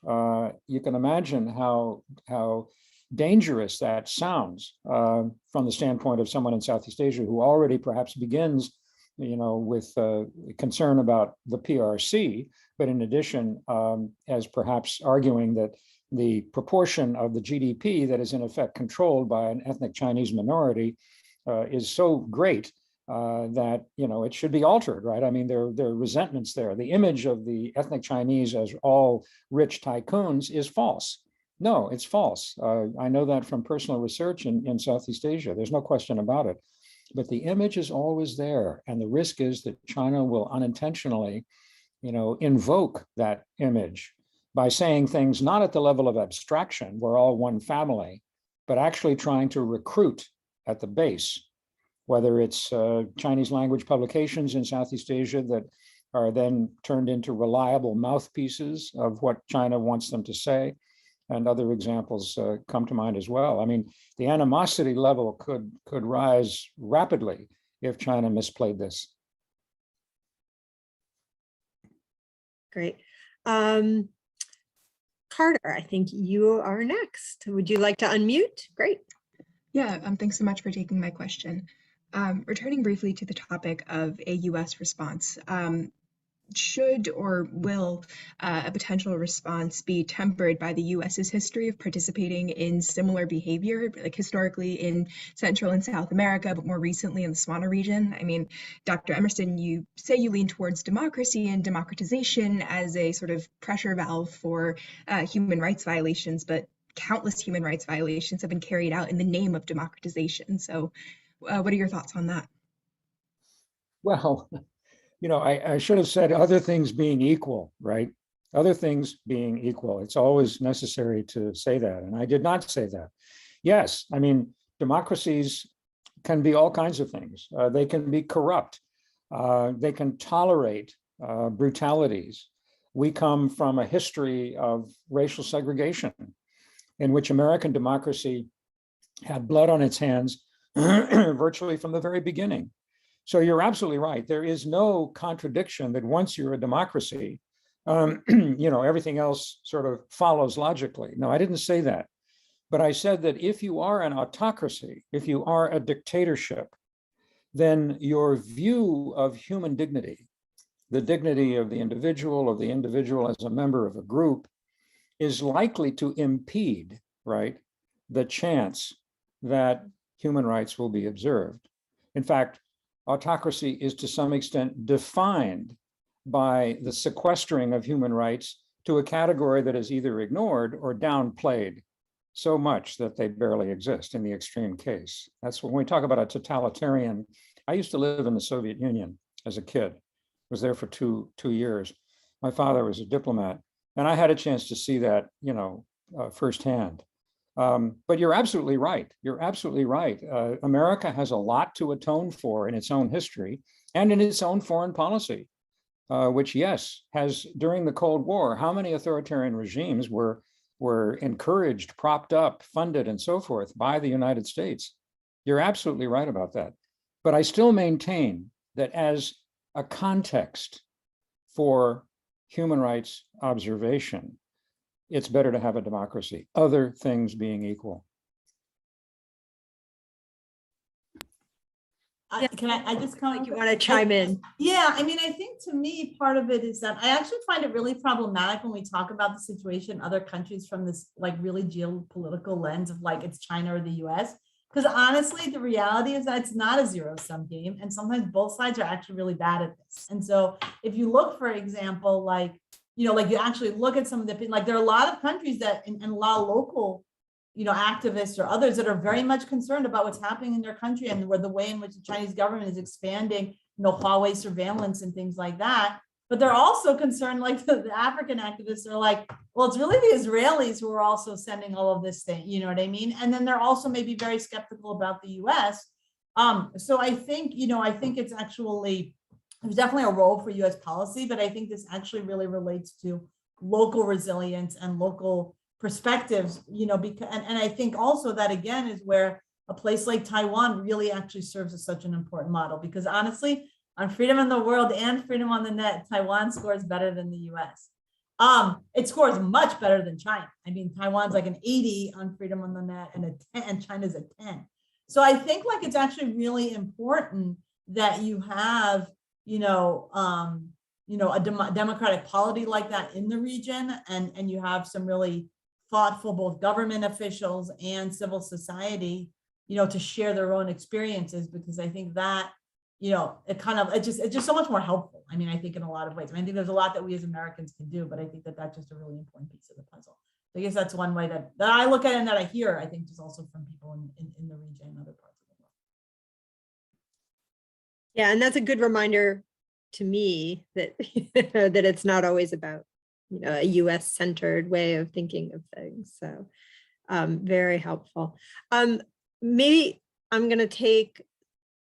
You can imagine how dangerous that sounds from the standpoint of someone in Southeast Asia who already perhaps begins, with concern about the PRC, but in addition, as perhaps arguing that the proportion of the GDP that is in effect controlled by an ethnic Chinese minority is so great that it should be altered, right? I mean, there are resentments there. The image of the ethnic Chinese as all rich tycoons is false. No, it's false. I know that from personal research in Southeast Asia. There's no question about it. But the image is always there, and the risk is that China will unintentionally, invoke that image by saying things not at the level of abstraction, we're all one family, but actually trying to recruit at the base, whether it's Chinese language publications in Southeast Asia that are then turned into reliable mouthpieces of what China wants them to say. And other examples come to mind as well. I mean, the animosity level could rise rapidly if China misplayed this. Great. Carter, I think you are next. Would you like to unmute? Great. Yeah, thanks so much for taking my question. Returning briefly to the topic of a U.S. response, should or will a potential response be tempered by the U.S.'s history of participating in similar behavior, like historically in Central and South America, but more recently in the Swana region? I mean, Dr. Emerson, you say you lean towards democracy and democratization as a sort of pressure valve for human rights violations, but countless human rights violations have been carried out in the name of democratization. So what are your thoughts on that? Well, I should have said other things being equal, right? Other things being equal. It's always necessary to say that. And I did not say that. Yes, I mean, democracies can be all kinds of things. They can be corrupt. They can tolerate brutalities. We come from a history of racial segregation in which American democracy had blood on its hands virtually from the very beginning. So you're absolutely right. There is no contradiction that once you're a democracy, everything else sort of follows logically. No, I didn't say that. But I said that if you are an autocracy, if you are a dictatorship, then your view of human dignity, the dignity of the individual as a member of a group, is likely to impede, right, the chance that human rights will be observed. In fact, autocracy is to some extent defined by the sequestering of human rights to a category that is either ignored or downplayed so much that they barely exist in the extreme case. That's when we talk about a totalitarian. I used to live in the Soviet Union as a kid, was there for two years. My father was a diplomat, and I had a chance to see that, firsthand. But you're absolutely right. You're absolutely right. America has a lot to atone for in its own history and in its own foreign policy, which, yes, has during the Cold War, how many authoritarian regimes were encouraged, propped up, funded, and so forth by the United States? You're absolutely right about that. But I still maintain that as a context for human rights observation, it's better to have a democracy, other things being equal. I just kind of, You want to chime in? Yeah, I mean, I think to me, part of it is that I actually find it really problematic when we talk about the situation in other countries from this like really geopolitical lens of like it's China or the US. Because honestly, the reality is that it's not a zero-sum game. And sometimes both sides are actually really bad at this. And so if you look, for example, like you actually look at some of the, like there are a lot of countries that, and a lot of local activists or others that are very much concerned about what's happening in their country and where the way in which the Chinese government is expanding, Huawei surveillance and things like that. But they're also concerned, like the African activists are like, well, it's really the Israelis who are also sending all of this thing, you know what I mean? And then they're also maybe very skeptical about the US. So I think, I think it's actually, there's definitely a role for US policy, but I think this actually really relates to local resilience and local perspectives, because, and I think also that again is where a place like Taiwan really actually serves as such an important model, because honestly, on freedom in the world and freedom on the net, Taiwan scores better than the US. It scores much better than China. I mean, Taiwan's like an 80 on freedom on the net and a 10, and China's a 10. So I think like it's actually really important that you have, a democratic polity like that in the region, and you have some really thoughtful both government officials and civil society, to share their own experiences, because I think that, it's just so much more helpful. I mean, I think in a lot of ways. I think there's a lot that we as Americans can do, but I think that that's just a really important piece of the puzzle. So I guess that's one way that I look at it and that I hear, I think just also from people in the region and other parts of the world. Yeah, and that's a good reminder to me that that it's not always about a US centered way of thinking of things. So very helpful. Maybe I'm going to take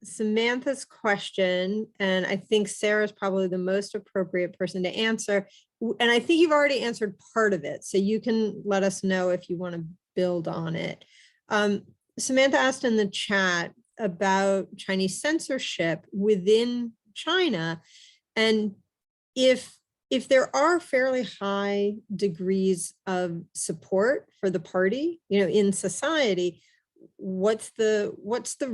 Samantha's question, and I think Sarah's probably the most appropriate person to answer. And I think you've already answered part of it, so you can let us know if you want to build on it. Samantha asked in the chat about Chinese censorship within China, and if there are fairly high degrees of support for the party, in society, what's the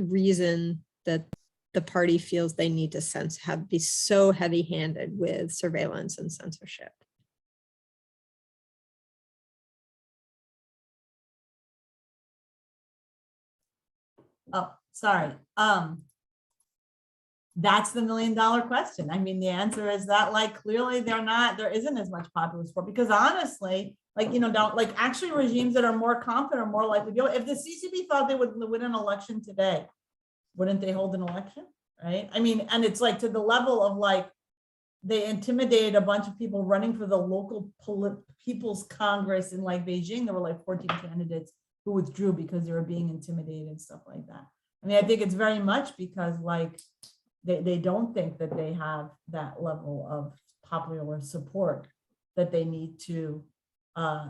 reason that the party feels they need to be so heavy-handed with surveillance and censorship? Oh, sorry. That's the $1 million question. I mean, the answer is that clearly there isn't as much popular support, because honestly, actually regimes that are more confident are more likely to go. If the CCP thought they would win an election today, wouldn't they hold an election? right? I mean, and it's like to the level of like, they intimidated a bunch of people running for the local People's Congress in like Beijing. There were like 14 candidates who withdrew because they were being intimidated and stuff like that. I mean, I think it's very much because like they don't think that they have that level of popular support that they need to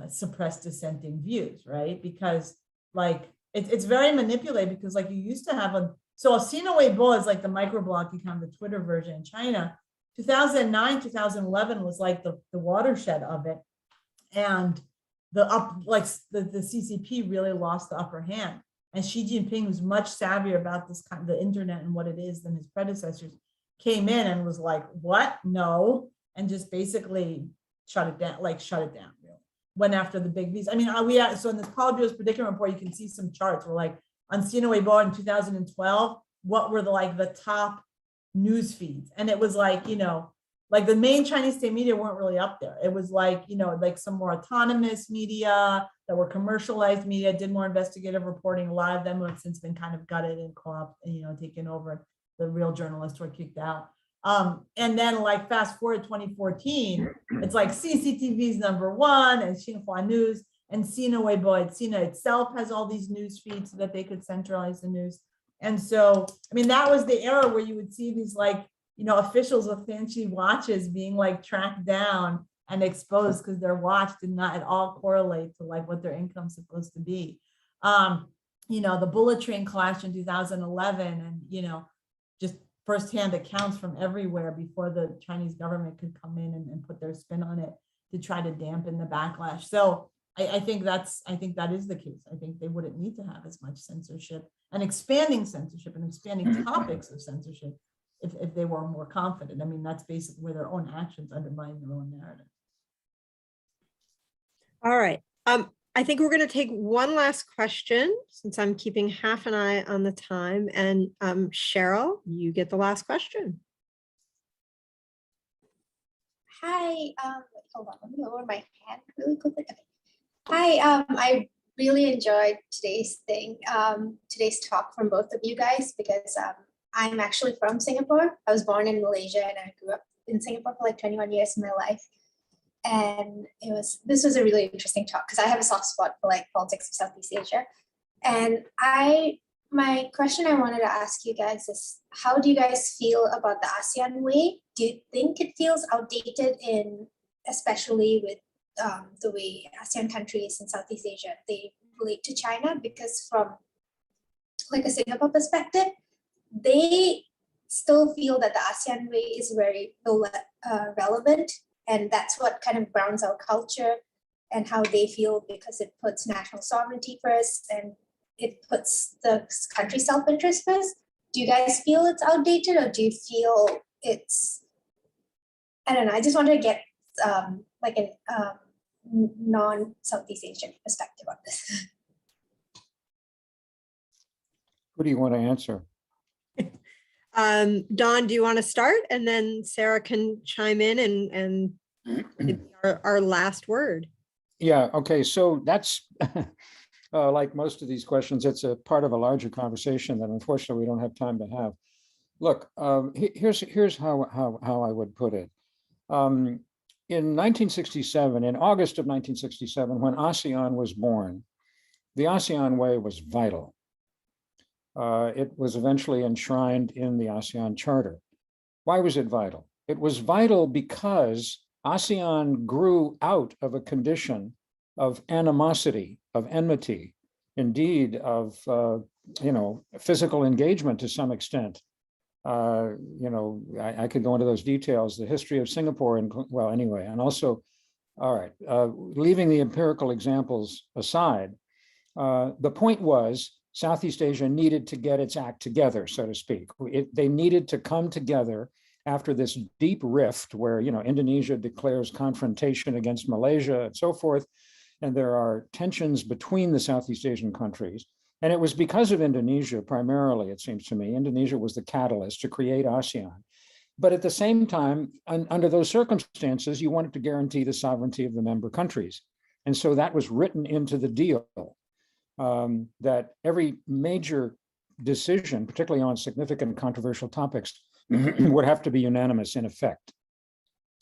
suppress dissenting views, right? Because like it's very manipulated, because like you used to have so Asean Weibo is like the microblog account, the Twitter version in China. 2009, 2011 was like the watershed of it. And the CCP really lost the upper hand. And Xi Jinping, who's much savvier about this kind of the internet and what it is than his predecessors, came in and was like, what? No. And just basically shut it down, really. Went after the big V's. I mean, so in this Politburo's Predicament report, you can see some charts where like on Asean Weibo in 2012, what were the top news feeds? And it was like, you know, like the main Chinese state media weren't really up there. It was like, you know, like some more autonomous media that were commercialized media, did more investigative reporting. A lot of them have since been kind of gutted and co-opted, you know, taken over. The real journalists were kicked out. And then like fast forward 2014, it's like CCTV's #1 and Xinhua News and Sina Weibo. Sina itself has all these news feeds so that they could centralize the news. And so, I mean, that was the era where you would see these like, you know, officials with fancy watches being like tracked down and exposed because their watch did not at all correlate to like what their income's supposed to be. You know, the bullet train collapsed in 2011 and, you know, just firsthand accounts from everywhere before the Chinese government could come in and put their spin on it to try to dampen the backlash. So I think that is the case. I think they wouldn't need to have as much censorship and expanding topics of censorship if they were more confident. I mean, that's basically where their own actions undermine their own narrative. All right. I think we're going to take one last question since I'm keeping half an eye on the time. And Cheryl, you get the last question. Hi, hold on, let me lower my hand really quickly. Okay. Hi, I really enjoyed today's talk from both of you guys, because I'm actually from Singapore. I was born in Malaysia and I grew up in Singapore for like 21 years of my life. And this was a really interesting talk because I have a soft spot for like politics of Southeast Asia. And my question I wanted to ask you guys is, how do you guys feel about the ASEAN way? Do you think it feels outdated especially with the way ASEAN countries in Southeast Asia, they relate to China? Because from like a Singapore perspective, they still feel that the ASEAN way is very relevant. And that's what kind of grounds our culture and how they feel, because it puts national sovereignty first and it puts the country's self-interest first. Do you guys feel it's outdated, or do you feel it's, I don't know, I just wanted to get like a non-Southeast Asian perspective on this. Who do you want to answer? Don, do you want to start? And then Sarah can chime in and our last word. Yeah, okay, so that's like most of these questions, it's a part of a larger conversation that unfortunately we don't have time to have. Look, here's how I would put it. In 1967, in August of 1967, when ASEAN was born, the ASEAN way was vital. It was eventually enshrined in the Asean Charter. Why was it vital? It was vital because ASEAN grew out of a condition of animosity, of enmity, indeed of physical engagement to some extent. I could go into those details, the history of Singapore, and well, anyway, and also, all right, leaving the empirical examples aside, the point was Southeast Asia needed to get its act together, so to speak. They needed to come together after this deep rift where, Indonesia declares confrontation against Malaysia and so forth, and there are tensions between the Southeast Asian countries. And it was because of Indonesia, primarily, it seems to me. Indonesia was the catalyst to create ASEAN. But at the same time, under those circumstances, you wanted to guarantee the sovereignty of the member countries. And so that was written into the deal, that every major decision, particularly on significant controversial topics, would have to be unanimous in effect.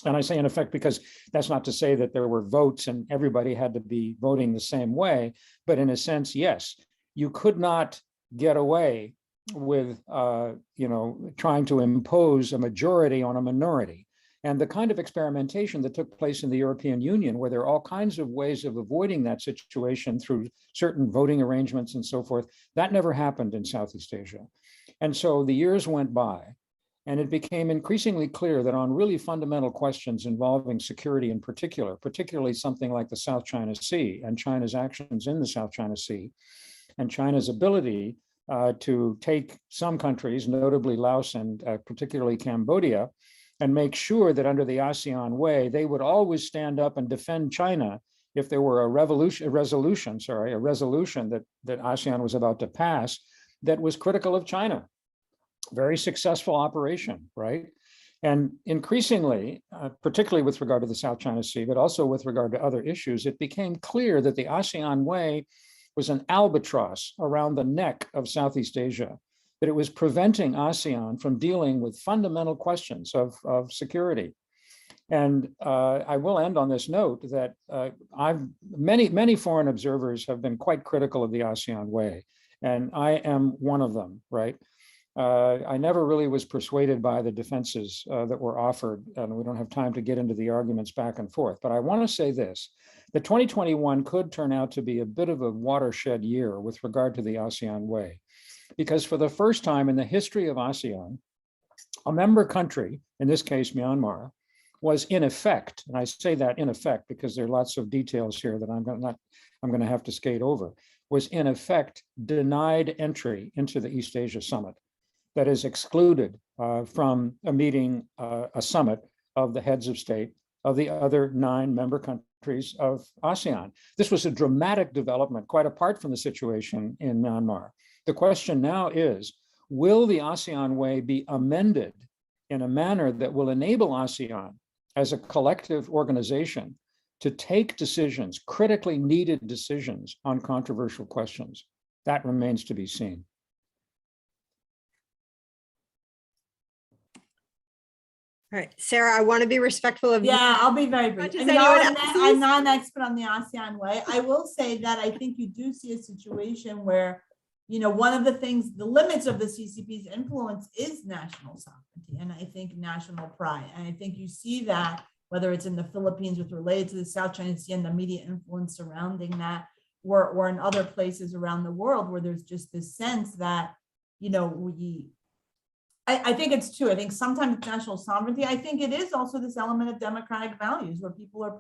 And I say in effect because that's not to say that there were votes and everybody had to be voting the same way, but in a sense, yes, you could not get away with trying to impose a majority on a minority. And the kind of experimentation that took place in the European Union, where there are all kinds of ways of avoiding that situation through certain voting arrangements and so forth, that never happened in Southeast Asia. And so the years went by, and it became increasingly clear that on really fundamental questions involving security in particular, particularly something like the South China Sea and China's actions in the South China Sea, and China's ability to take some countries, notably Laos and particularly Cambodia, and make sure that under the ASEAN way, they would always stand up and defend China if there were a resolution that ASEAN was about to pass that was critical of China. Very successful operation, right? And increasingly, particularly with regard to the South China Sea, but also with regard to other issues, it became clear that the ASEAN way was an albatross around the neck of Southeast Asia, that it was preventing ASEAN from dealing with fundamental questions of security. And I will end on this note that many foreign observers have been quite critical of the ASEAN way, and I am one of them, right? I never really was persuaded by the defenses that were offered, and we don't have time to get into the arguments back and forth, but I want to say this, that 2021 could turn out to be a bit of a watershed year with regard to the ASEAN way, because for the first time in the history of ASEAN, a member country, in this case Myanmar, was in effect, and I say that in effect because there are lots of details here that I'm going to have to skate over, was in effect denied entry into the East Asia Summit. That is excluded from a meeting, a summit of the heads of state of the other 9 member countries of ASEAN. This was a dramatic development, quite apart from the situation in Myanmar. The question now is, will the ASEAN way be amended in a manner that will enable ASEAN as a collective organization to take decisions, critically needed decisions on controversial questions? That remains to be seen. All right, Sarah, I want to be respectful of Yeah, I'll be very brief. Does I mean, anyone I'm not an expert on the ASEAN way. I will say that I think you do see a situation where, one of the things, the limits of the CCP's influence is national sovereignty, and I think national pride. And I think you see that, whether it's in the Philippines with related to the South China Sea and the media influence surrounding that, or in other places around the world where there's just this sense that, I think it's true. I think sometimes it's national sovereignty. I think it is also this element of democratic values where people are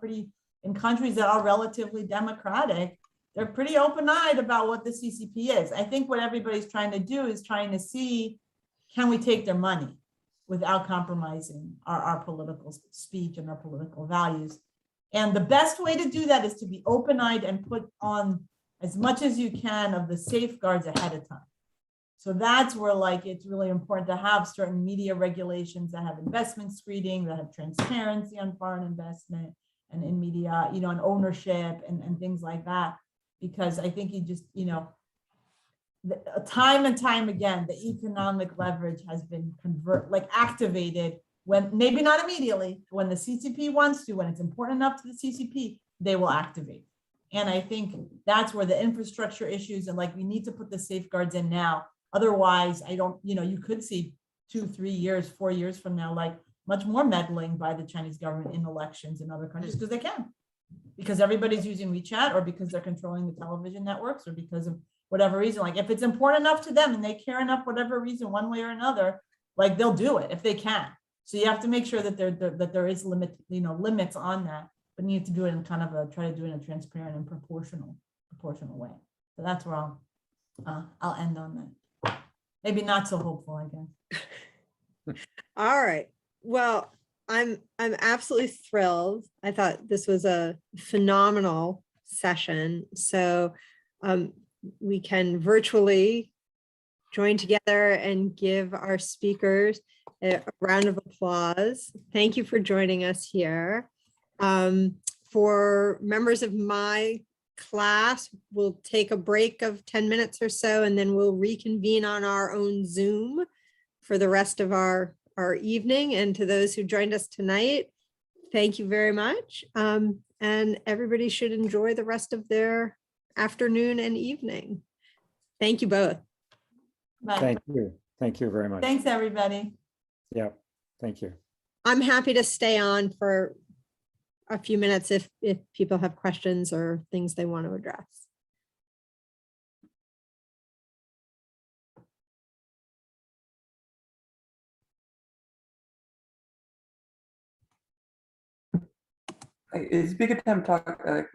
in countries that are relatively democratic, they're pretty open-eyed about what the CCP is. I think what everybody's trying to do is trying to see, can we take their money without compromising our political speech and our political values? And the best way to do that is to be open-eyed and put on as much as you can of the safeguards ahead of time. So that's where it's really important to have certain media regulations that have investment screening, that have transparency on foreign investment and in media, and ownership and things like that. Because I think time and time again, the economic leverage has been activated when, maybe not immediately, when the CCP wants to, when it's important enough to the CCP, they will activate. And I think that's where the infrastructure issues and we need to put the safeguards in now. Otherwise, you could see 2, 3 years, 4 years from now, much more meddling by the Chinese government in elections in other countries because they can, because everybody's using WeChat or because they're controlling the television networks or because of whatever reason. If it's important enough to them and they care enough, whatever reason, one way or another, they'll do it if they can. So you have to make sure that there is limits on that, but you need to do it in try to do it in a transparent and proportional way. So that's where I'll end on that. Maybe not so hopeful, I guess. All right. Well, I'm absolutely thrilled. I thought this was a phenomenal session. So we can virtually join together and give our speakers a round of applause. Thank you for joining us here. For members of my class. We'll take a break of 10 minutes or so, and then we'll reconvene on our own Zoom for the rest of our evening. And to those who joined us tonight, thank you very much. And everybody should enjoy the rest of their afternoon and evening. Thank you both. Bye. Thank you. Thank you very much. Thanks, everybody. Yeah, thank you. I'm happy to stay on for a few minutes if people have questions or things they want to address. It's a good time to talk